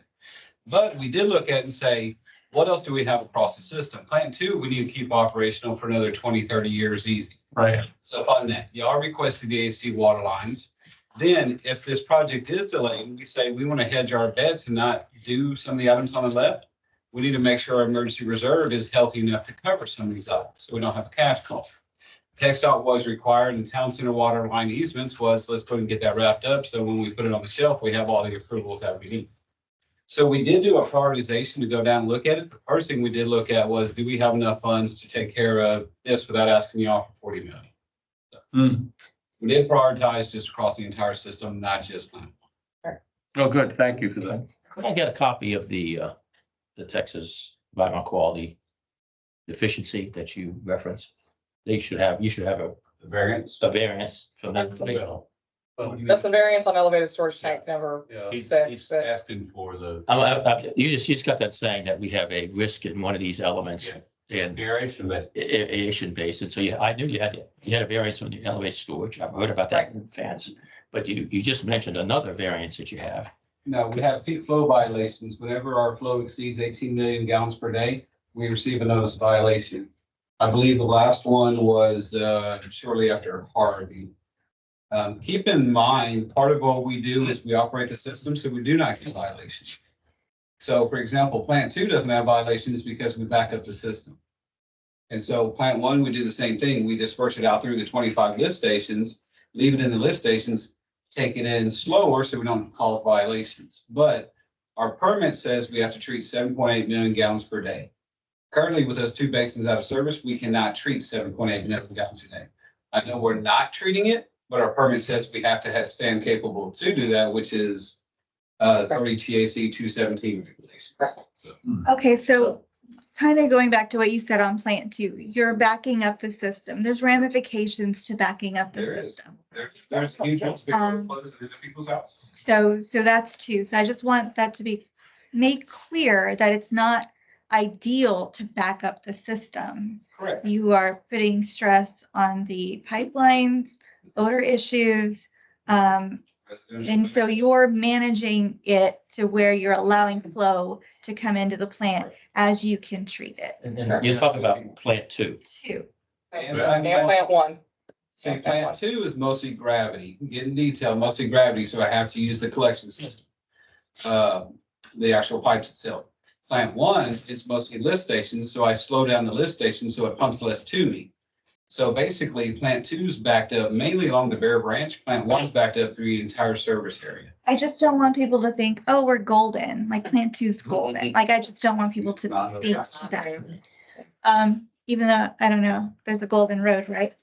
But we did look at it and say, what else do we have across the system? Plant 2, we need to keep operational for another 20, 30 years easy. Right. So on that, y'all requested the AC water lines. Then if this project is delayed, we say we want to hedge our bets and not do some of the items on the left. We need to make sure our emergency reserve is healthy enough to cover some of these items, so we don't have a cash cost. TxDOT was required, and town center water line easements was, let's go and get that wrapped up. So when we put it on the shelf, we have all the approvals that we need. So we did do a prioritization to go down and look at it. The first thing we did look at was, do we have enough funds to take care of this without asking y'all for 40 million? Hmm. We did prioritize just across the entire system, not just plant. Oh, good. Thank you for that. Could I get a copy of the Texas environmental quality deficiency that you referenced? You should have a Variance. variance from that. That's a variance on elevated storage tank, never Yeah. He's fixed, but asking for the You just got that saying that we have a risk in one of these elements and aeration, but aeration basin. So I knew you had a variance on the elevated storage. I've heard about that in advance. But you just mentioned another variance that you have. no, we have peak flow violations. Whenever our flow exceeds 18 million gallons per day, we receive a notice violation. I believe the last one was shortly after Harvey. Keep in mind, part of what we do is we operate the system, so we do not get violations. So for example, plant 2 doesn't have violations because we back up the system. And so plant 1, we do the same thing. We disperse it out through the 25 lift stations, leave it in the lift stations, take it in slower so we don't cause violations. But our permit says we have to treat 7.8 million gallons per day. Currently, with those 2 basins out of service, we cannot treat 7.8 million gallons a day. I know we're not treating it, but our permit says we have to stand capable to do that, which is 30 TAC 217 regulations. So, Okay, so kind of going back to what you said on plant 2, you're backing up the system. There's ramifications to backing up the There is. system. there's huge ones Um, flows into people's houses. So that's 2. So I just want that to be made clear that it's not ideal to back up the system. Correct. You are putting stress on the pipelines, odor issues. And so you're managing it to where you're allowing flow to come into the plant as you can treat it And you're talking about plant 2. too. And and plant 1. so plant 2 is mostly gravity, get in detail, mostly gravity, so I have to use the collection system. The actual pipes itself. Plant 1 is mostly lift stations, so I slow down the lift station so it pumps less to me. So basically, plant 2 is backed up mainly along the Bear Branch. Plant 1 is backed up through the entire service area. I just don't want people to think, oh, we're golden, like plant 2 is golden. Like, I just don't want people to think that. Even though, I don't know, there's a golden road, right?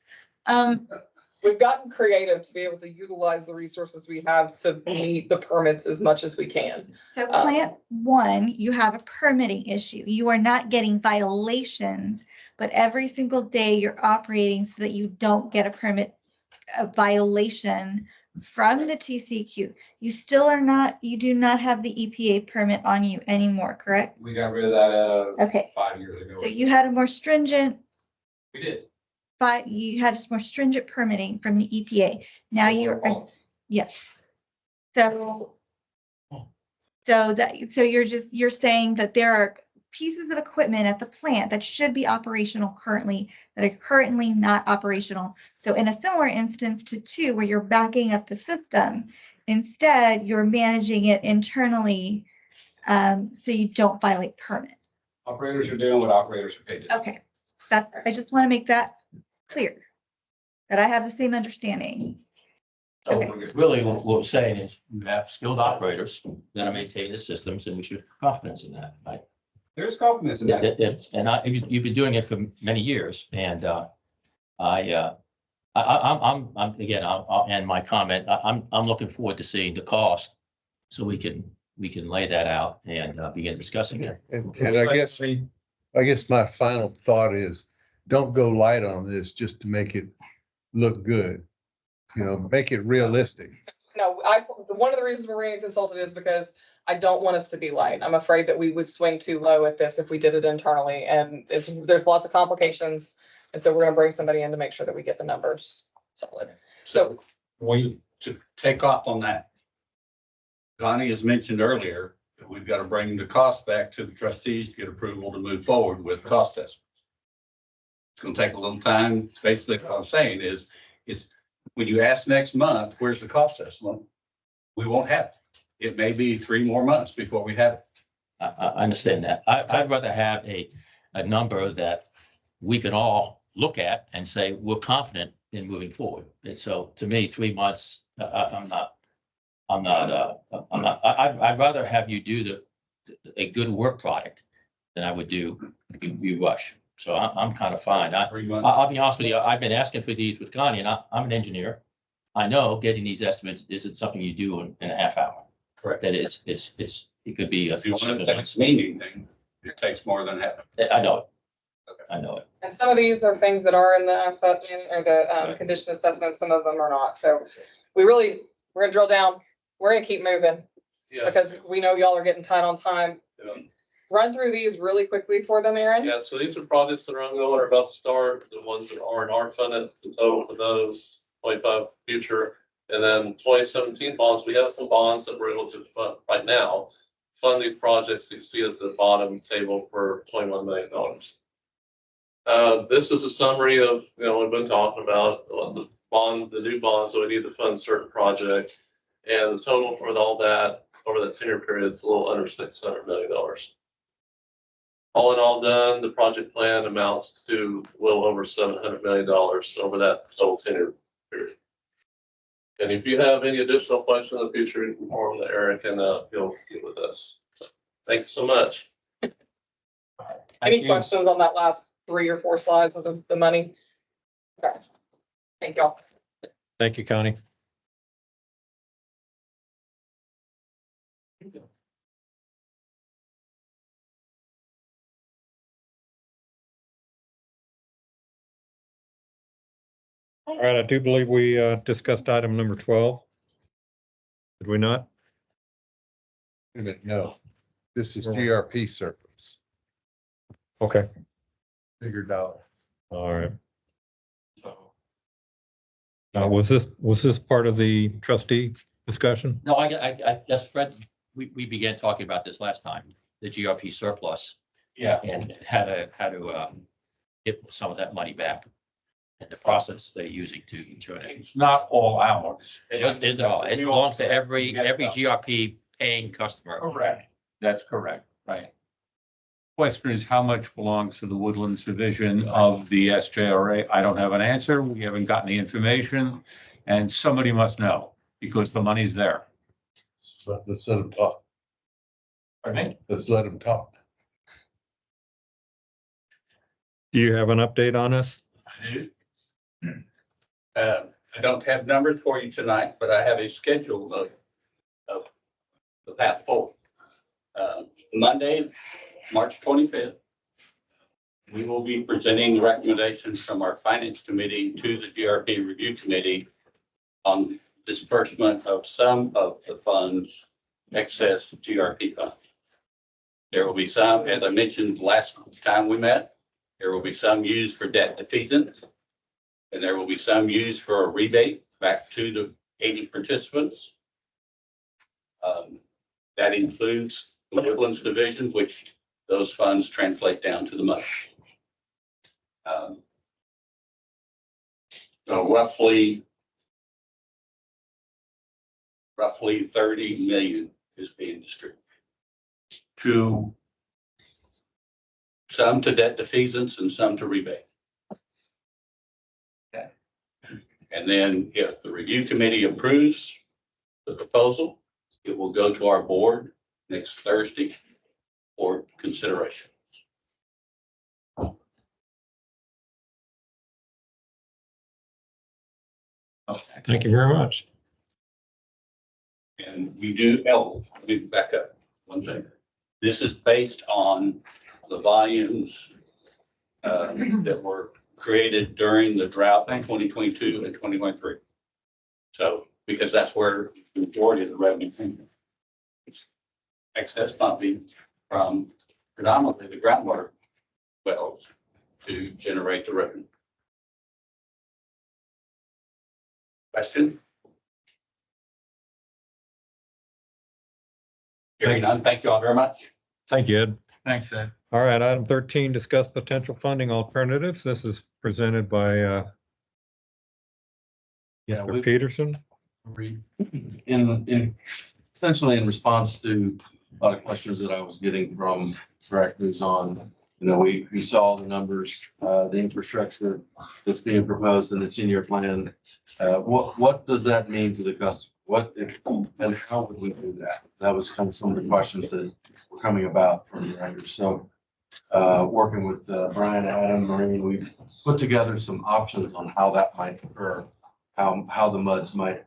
We've gotten creative to be able to utilize the resources we have to meet the permits as much as we can. So plant 1, you have a permitting issue. You are not getting violations, but every single day you're operating so that you don't get a violation from the TCQ. You still are not, you do not have the EPA permit on you anymore, correct? We got rid of that Okay, 5 years ago. so you had a more stringent, We did. but you had more stringent permitting from the EPA. Now yes. So you're saying that there are pieces of equipment at the plant that should be operational currently that are currently not operational. So in a similar instance to 2, where you're backing up the system, instead you're managing it internally, so you don't violate permit. Operators are doing what operators are paid to do. Okay, I just want to make that clear, that I have the same understanding. So Okay. really, what we're saying is you have skilled operators that are maintaining the systems and we should have confidence in that, right? There's confidence in that. And you've been doing it for many years and I'm again, I'll end my comment. I'm looking forward to seeing the cost so we can lay that out and begin discussing it. And I guess my final thought is, don't go light on this just to make it look good. You know, make it realistic. No, one of the reasons we're being consulted is because I don't want us to be light. I'm afraid that we would swing too low at this if we did it internally, and there's lots of complications. And so we're gonna bring somebody in to make sure that we get the numbers solid. So to take off on that, Connie has mentioned earlier, We've got to bring the cost back to the trustees to get approval to move forward with cost estimates. It's gonna take a little time. Basically, what I'm saying is when you ask next month, where's the cost estimate? We won't have it. It may be 3 more months before we have it. I understand that. I'd rather have a number that we can all look at and say, we're confident in moving forward. And so to me, 3 months, I'd rather have you do a good work product than I would do we rush. So I'm kind of fine. 3 months. I'll be honest with you. I've been asking for these with Connie, and I'm an engineer. I know getting these estimates isn't something you do in a half hour. Correct. That it could be a If you few want to months. mean anything, it takes more than half. I know it. I know it. And some of these are things that are in the asset or the condition assessment, some of them are not. So we're gonna drill down. We're gonna keep moving Yeah, because we know y'all are getting tight on time. Yeah. Run through these really quickly for them, Aaron. yeah, so these are projects that are ongoing or about to start, the ones that are funded, the total for those, 25 future. And then 2017 bonds, we have some bonds that we're able to fund right now. Funding projects you see at the bottom table for $21 million. This is a summary of, we've been talking about the new bonds that we need to fund certain projects. And the total for all that over the 10-year period is a little under $600 million. All in all done, the project plan amounts to a little over $700 million over that total 10-year period. And if you have any additional questions in the future, you can forward to Eric and he'll get with us. So, thanks so much. Any questions on that last 3 or 4 slides with the money? Okay. Thank y'all. Thank you, Connie. All right, I do believe we discussed item number 12. Did we not? Wait a minute, no, this is GRP surplus, Okay, bigger dollar. all right. Now, was this part of the trustee discussion? No, that's Fred, we began talking about this last time, the GRP surplus Yeah, and how to get some of that money back. And the process they're using to turn it. it's not all ours. It is all. It belongs to every GRP paying customer. Correct. That's correct, right. Question is, how much belongs to the Woodlands Division of the SJRA? I don't have an answer. We haven't gotten the information. And somebody must know because the money's there. So let's let them talk. Pardon me? Let's let them talk. Do you have an update on this? I do. I don't have numbers for you tonight, but I have a schedule of the path forward. Monday, March 25th, we will be presenting recommendations from our finance committee to the GRP review committee on disbursement of some of the funds, excess GRP funds. There will be some, as I mentioned last time we met, there will be some used for debt defeasance. And there will be some used for a rebate back to the 80 participants. That includes the Woodlands Division, which those funds translate down to the money. So roughly 30 million is being distributed. To some to debt defeasance and some to rebate. And then if the review committee approves the proposal, it will go to our board next Thursday for consideration. Thank you very much. And we do, let me back up one thing. This is based on the volumes that were created during the drought in 2022 and 2023. So, because that's where the majority of the revenue came from. It's excess pumping from predominantly the groundwater wells to generate the revenue. Question? Hearing none, thank you all very much. Thank you, Ed. Thanks, Ed. All right, item 13, discuss potential funding alternatives. This is presented by Yeah, Mr. Peterson. in essentially in response to a lot of questions that I was getting from directors on, we saw the numbers, the infrastructure that's being proposed in the 10-year plan. What does that mean to the customer? What if, and how would we do that? That was kind of some of the questions that were coming about from the directors. So working with Brian, Adam, Maureen, we put together some options on how that might occur, how the MUDs might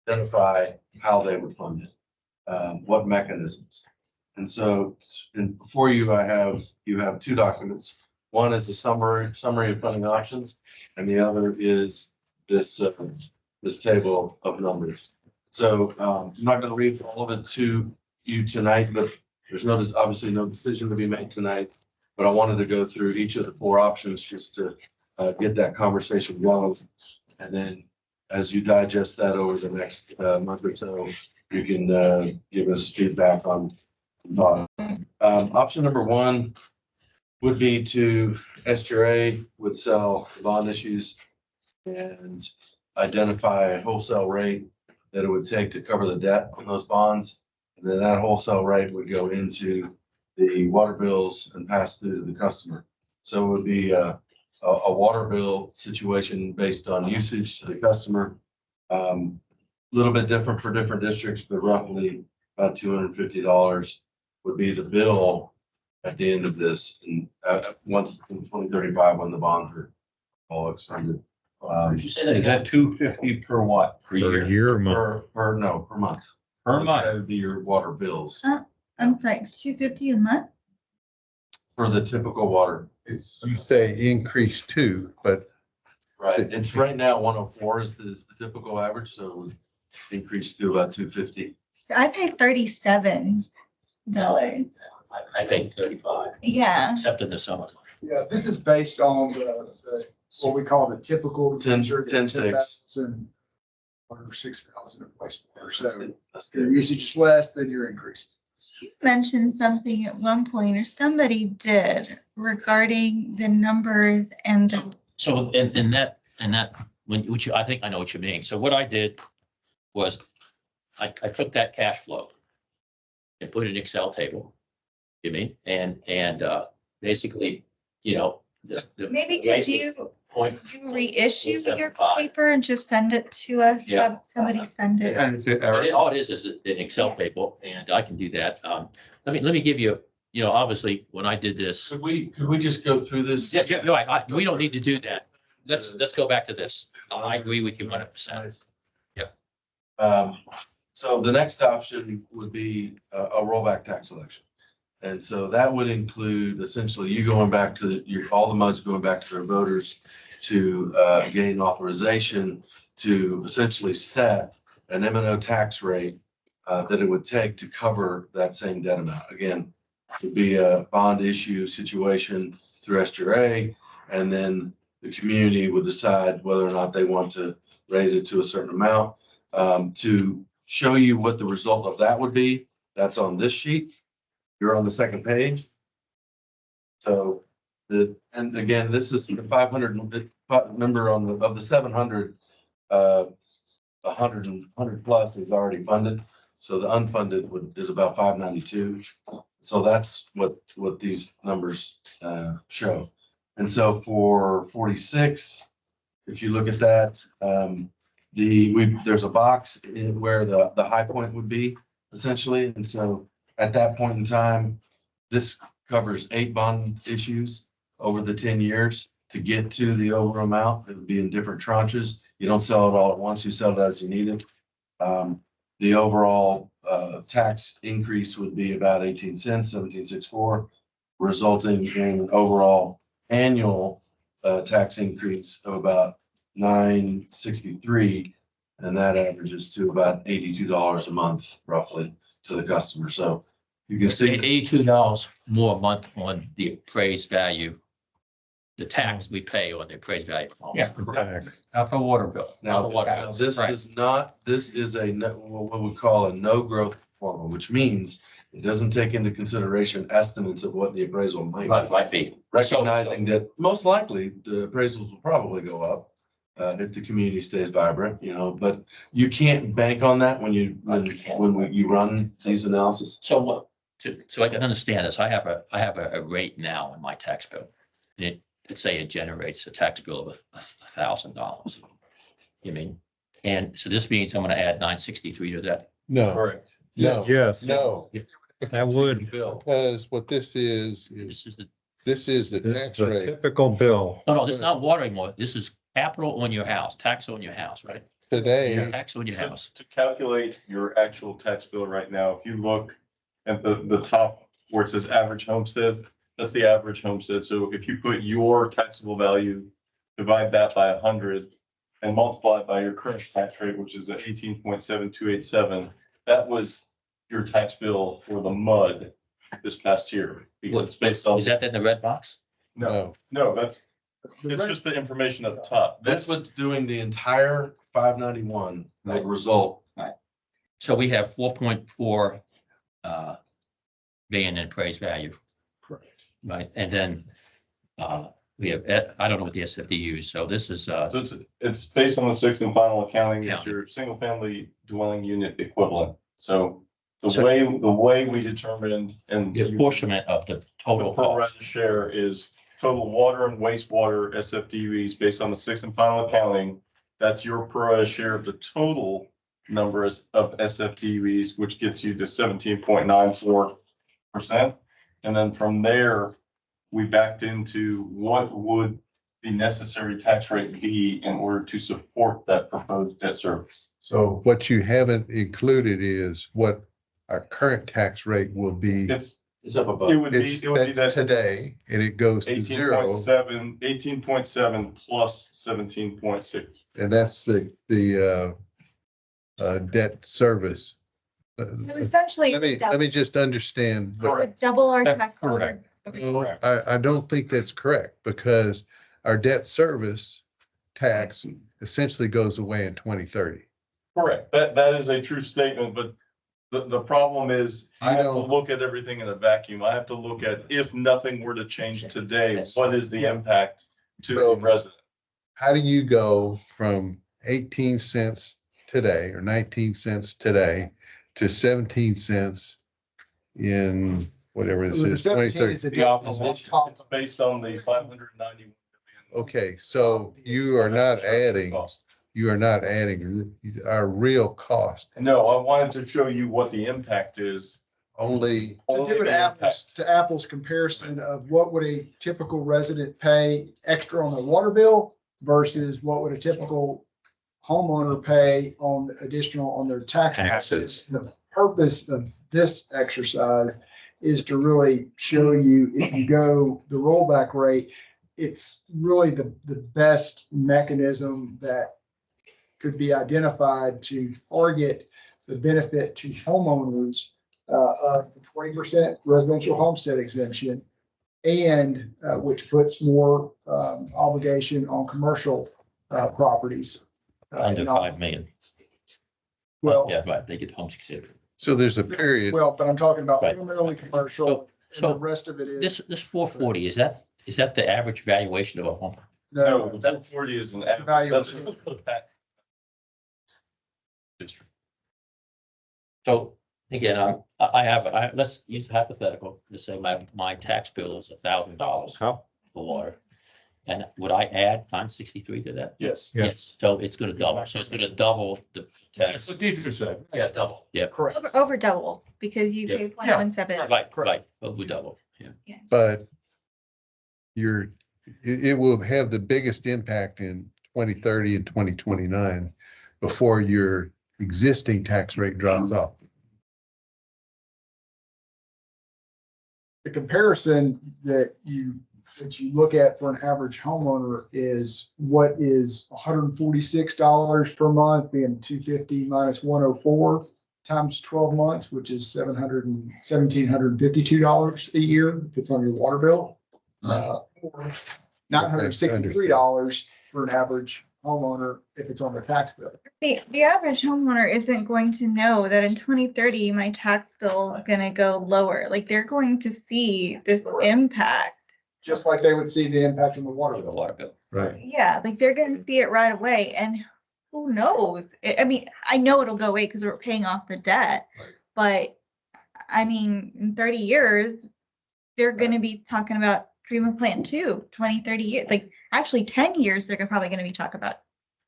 identify how they would fund it, what mechanisms. And so before you, you have two documents. One is a summary of funding options, and the other is this table of numbers. So I'm not going to read all of it to you tonight, but there's obviously no decision to be made tonight. But I wanted to go through each of the four options just to get that conversation going. And then as you digest that over the next month or so, you can give us feedback on thought. Option number one would be to SGRA would sell bond issues and identify a wholesale rate that it would take to cover the debt on those bonds. And then that wholesale rate would go into the water bills and pass through to the customer. So it would be a water bill situation based on usage to the customer. Little bit different for different districts, but roughly about $250 would be the bill at the end of this. And once in 2035, when the bonds are all expended. Did you say that Is again? that $250 per what? Per Per year? year or month? Per month. Per month. That would be your water bills I'm sorry, $250 a month? for the typical water. You say increase two, but Right, it's right now 104 is the typical average, so it would increase to about 250. I pay $37. I paid 35, Yeah. except in the summer. Yeah, this is based on the, what we call the typical. 10-6. Or 6,000 of wastewater. That's So the- that's if your the- usage is less, then your increase. You mentioned something at one point, or somebody did, regarding the numbers and the So in that, which I think I know what you mean. So what I did was I took that cash flow and put it in an Excel table, you mean, and basically, the maybe could you point. reissue your 0.75. paper and just send it to us? Yeah. Have somebody send it. And it's, All it is an Excel table, and I can do that. Let me give you, obviously, when I did this. Could we just go through this? Yeah, no, we don't need to do that. Let's go back to this. I agree with you 100%. So the next option would be a rollback tax election. And so that would include essentially you going back to all the MUDs going back to their voters to gain authorization to essentially set an M&O tax rate that it would take to cover that same debt amount. Again, it would be a bond issue situation through SGRA, and then the community would decide whether or not they want to raise it to a certain amount. To show you what the result of that would be, that's on this sheet. You're on the second page. So and again, this is the 500, remember of the 700, 100 plus is already funded. So the unfunded is about 592. So that's what these numbers show. And so for 46, if you look at that, there's a box in where the high point would be essentially. And so at that point in time, this covers 8 bond issues over the 10 years to get to the over amount. It would be in different tranches. You don't sell it all at once, you sell it as you need it. The overall tax increase would be about 18 cents, 17.64, resulting in an overall annual tax increase of about $9.63, and that averages to about $82 a month roughly to the customer. So you can see $82 more a month on the appraised value, the tax we pay on the appraised value. yeah, that's a water bill. now, the water now bills, this right. is not, this is what we call a no growth forma, which means it doesn't take into consideration estimates of what the appraisal might Might be. might be. Recognizing that most likely the appraisals will probably go up if the community stays vibrant, you know, but you can't bank on that when you run these analysis. So what, so I can understand this, I have a rate now in my tax bill. Let's say it generates a tax bill of $1,000. You mean, and so this means I'm gonna add 963 to that. No, Correct. no, Yes, no, that would. Bill. because what this is This is the, this is the This tax is a rate typical bill. no, this is not watering more. This is capital on your house, tax on your house, right? today. Tax on your house. To calculate your actual tax bill right now, if you look at the top where it says average homestead, that's the average homestead. So if you put your taxable value, divide that by 100 and multiply it by your current tax rate, which is the 18.7287, that was your tax bill for the MUD this past year. Because it's based on. Is that in the red box? No, it's just the information at the top. That's what's doing the entire 591 would result. So we have 4.4 million in appraised value. Correct. Right, and then we have, I don't know what the SFD use, so this is, So it's based on the sixth and final accounting, it's Counting. your single family dwelling unit equivalent. So the So- way we determined and. the apportionment of the total The pro cost. rata share is total water and wastewater SFDUs based on the sixth and final accounting. That's your pro rata share of the total numbers of SFDUs, which gets you to 17.94%. And then from there, we backed into what would the necessary tax rate be in order to support that proposed debt service. So what you haven't included is what our current tax rate will be. It's, It's up it above. would be, It's it would be that's that today, and it goes to 0, 18.7 plus 17.6. and that's the debt service. So essentially, Let me just understand. what- Correct. double our That's tax. correct. Okay. I don't think that's correct, because our debt service tax essentially goes away in 2030. Correct. That is a true statement, but the problem is I You have to don't- look at everything in a vacuum. I have to look at if nothing were to change today, what is the impact to the So- resident? How do you go from 18 cents today or 19 cents today to 17 cents in whatever this The is, 17 2030? is a The difference opposite. on top It's of- based on the 591 Okay, so you are not adding, cost. our real cost, No, I wanted to show you what the impact is. only, To Only do an the apples impact. to apples comparison of what would a typical resident pay extra on their water bill versus what would a typical homeowner pay on additional on their taxes. The purpose of this exercise is to really show you, if you go the rollback rate, it's really the best mechanism that could be identified to target the benefit to homeowners of the 20% residential homestead exemption, and which puts more obligation on commercial properties. Under not- 5 million. Well, Yeah, right, they get home exemption. so there's a period. well, but I'm talking about Right. primarily commercial, and So the rest of it is. this 440, is that the average valuation of a home? No, the 240 is an average. Value. That's what the tax district. So again, let's use hypothetical, to say my tax bill is $1,000 How? for water. And would I add 963 to that? Yes. Yeah. Yes, so it's gonna double, so it's gonna double the tax. That's what Deidre said. Yeah, double, yeah, Correct. Over double, because you Yeah. pay 0.17. right, over double, yeah. But it will have the biggest impact in 2030 and 2029 before your existing tax rate drops off. The comparison that you look at for an average homeowner is what is $146 per month, being 250 minus 104 times 12 months, which is $1,752 a year if it's on your water bill. Or $963 for an average homeowner if it's on their tax bill. The average homeowner isn't going to know that in 2030, my tax bill is gonna go lower. Like, they're going to see this impact. Just like they would see the impact on the water The bill. water bill. Right. Yeah, like they're gonna see it right away, and who knows? I mean, I know it'll go away because we're paying off the debt. Right. But I mean, in 30 years, they're gonna be talking about treatment plant 2, 20, 30 years, like actually 10 years, they're probably gonna be talking about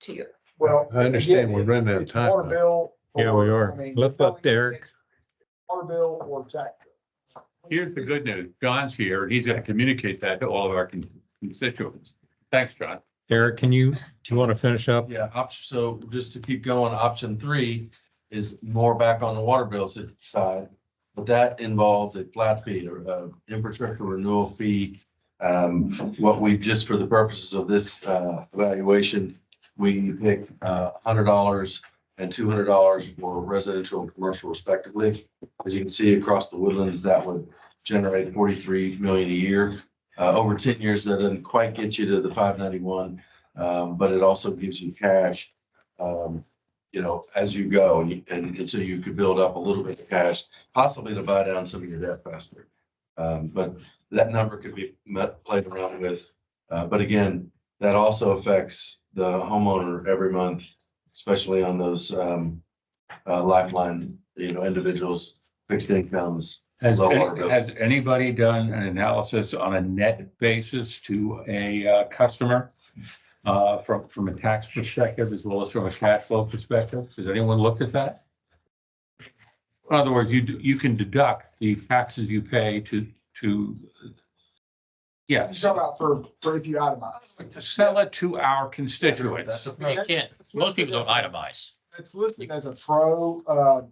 2. Well, I understand again, we're it's- running out of it's time, Water though. bill. Yeah, we or, are. I mean, Let's let Derek. Water bill or tax bill. Here's the good news. John's here and he's going to communicate that to all of our constituents. Thanks, John. Derek, do you want to finish up? Yeah, so just to keep going, option 3 is more back on the water bills side. But that involves a flat fee or infrastructure renewal fee. What we, just for the purposes of this evaluation, we picked $100 and $200 for residential and commercial respectively. As you can see across the Woodlands, that would generate 43 million a year. Over 10 years, that doesn't quite get you to the 591, but it also gives you cash, as you go, and so you could build up a little bit of cash, possibly to buy down some of your debt faster. But that number could be played around with. But again, that also affects the homeowner every month, especially on those lifeline, individuals, fixed incomes. Has, Low water bill. has anybody done an analysis on a net basis to a customer? From a tax perspective as well as from a cash flow perspective? Has anyone looked at that? In other words, you can deduct the taxes you pay to, yeah, You're talking about for if you itemize. to sell it to our constituents. That's a No, you can't. Most people don't itemize. It's listed as a pro,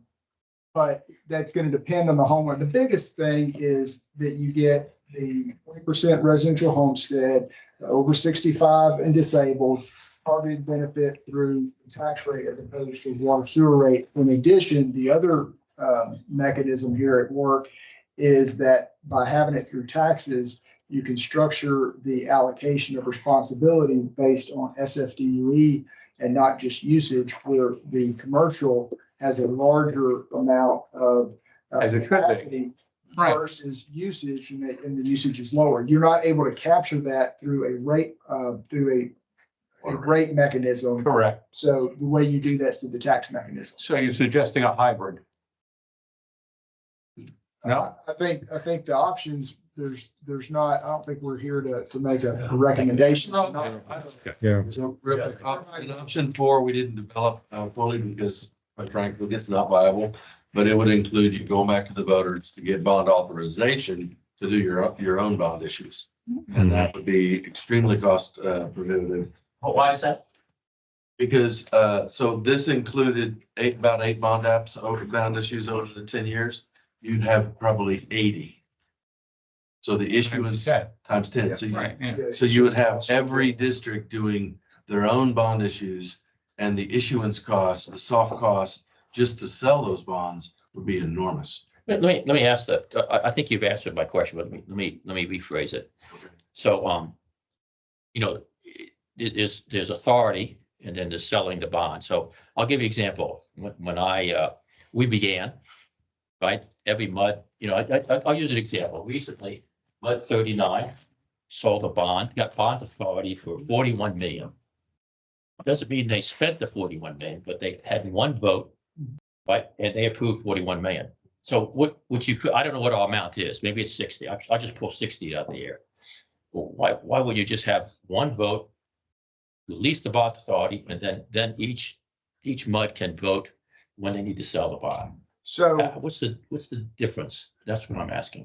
but that's gonna depend on the homeowner. The biggest thing is that you get the 20% residential homestead, over 65 and disabled, targeted benefit through the tax rate as opposed to water sewer rate. In addition, the other mechanism here at work is that by having it through taxes, you can structure the allocation of responsibility based on SFDUE and not just usage, where the commercial has a larger amount of As it should be. capacity Right. versus usage, and the usage is lower. You're not able to capture that through a rate, through a rate mechanism. Correct. So the way you do that's through the tax mechanism. So you're suggesting a hybrid? No? I think the options, there's not, I don't think we're here to make a recommendation. Yeah. So real quick, in option 4, we didn't develop fully because quite frankly, it's not viable. But it would include you going back to the voters to get bond authorization to do your own bond issues. And that would be extremely cost prohibitive. Why is that? Because so this included about 8 bond issues over the 10 years. You'd have probably 80. So the issuance times 10. So you, Right, yeah. so you would have every district doing their own bond issues, and the issuance costs, the soft costs, just to sell those bonds would be enormous. Let me ask that. I think you've answered my question, but let me rephrase it. So, there's authority and then there's selling the bond. So I'll give you an example. When we began, right, every MUD, I'll use an example. Recently, MUD 39 sold a bond, got bond authority for 41 million. Doesn't mean they spent the 41 million, but they had one vote, right? And they approved 41 million. So what you could, I don't know what our amount is. Maybe it's 60. I'll just pull 60 out of the air. Well, why would you just have one vote, release the bond authority, and then each MUD can vote when they need to sell the bond? So, What's the difference? That's what I'm asking.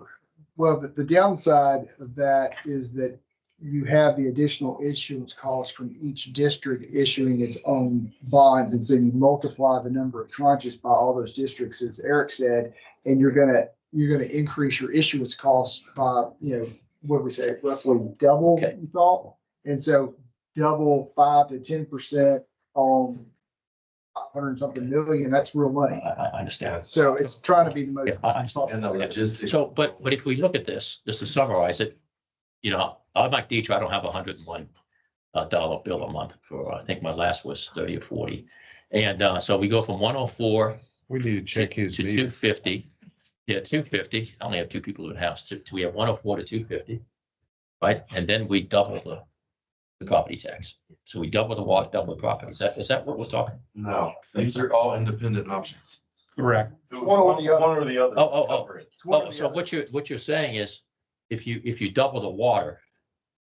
well, the downside of that is that you have the additional issuance costs from each district issuing its own bonds. And so you multiply the number of tranches by all those districts, as Eric said, and you're gonna increase your issuance costs by, what do we say, roughly double, Okay. you thought? And so double 5 to 10% on 100 and something million, that's real money. I understand. So it's trying to be the most. Yeah, I understand. And the logistics. So, but if we look at this, just to summarize it, I'm like Dietrich, I don't have 101 dollar bill a month for, I think my last was 30 or 40. And so we go from 104 We need to check his to meter. 250. Yeah, 250. I only have 2 people in the house. We have 104 to 250. Right? And then we double the property tax. So we double the water, double the property. Is that what we're talking? No, these are all independent options. Correct. It's one or the other. One or the other. Oh. It's one or Oh, the so other. what you're saying is if you double the water,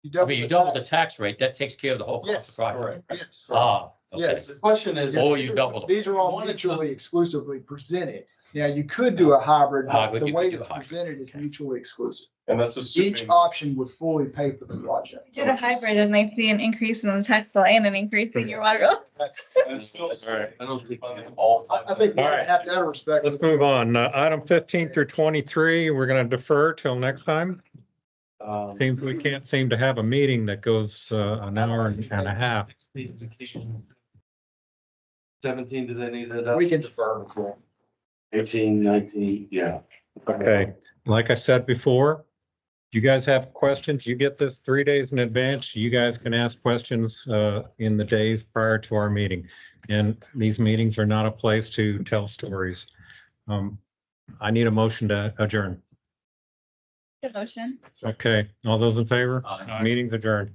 You I mean, you double the tax. tax rate, that takes care of the whole cost Yes, of property. Yes. Ah, okay. Yes. The question is, Or you double the. These are all mutually exclusively presented. Now, you could do a hybrid, but Hybrid, the you way could do a it's hybrid. presented is mutually exclusive. And that's Each assuming. option would fully pay for the project. Did a hybrid and they see an increase in the tax bill and an increase in your water bill. That's, And still. All right. I don't think. All. I think we All right. have to have respect. Let's move on. Item 15 through 23, we're going to defer till next time. Seems we can't seem to have a meeting that goes an hour and a half. 17, do they need it up? We can defer. 18, 19, yeah. Okay, like I said before, if you guys have questions, you get this 3 days in advance. You guys can ask questions in the days prior to our meeting. And these meetings are not a place to tell stories. I need a motion to adjourn. Good motion. Okay, all those in favor? Aye. Meeting's adjourned.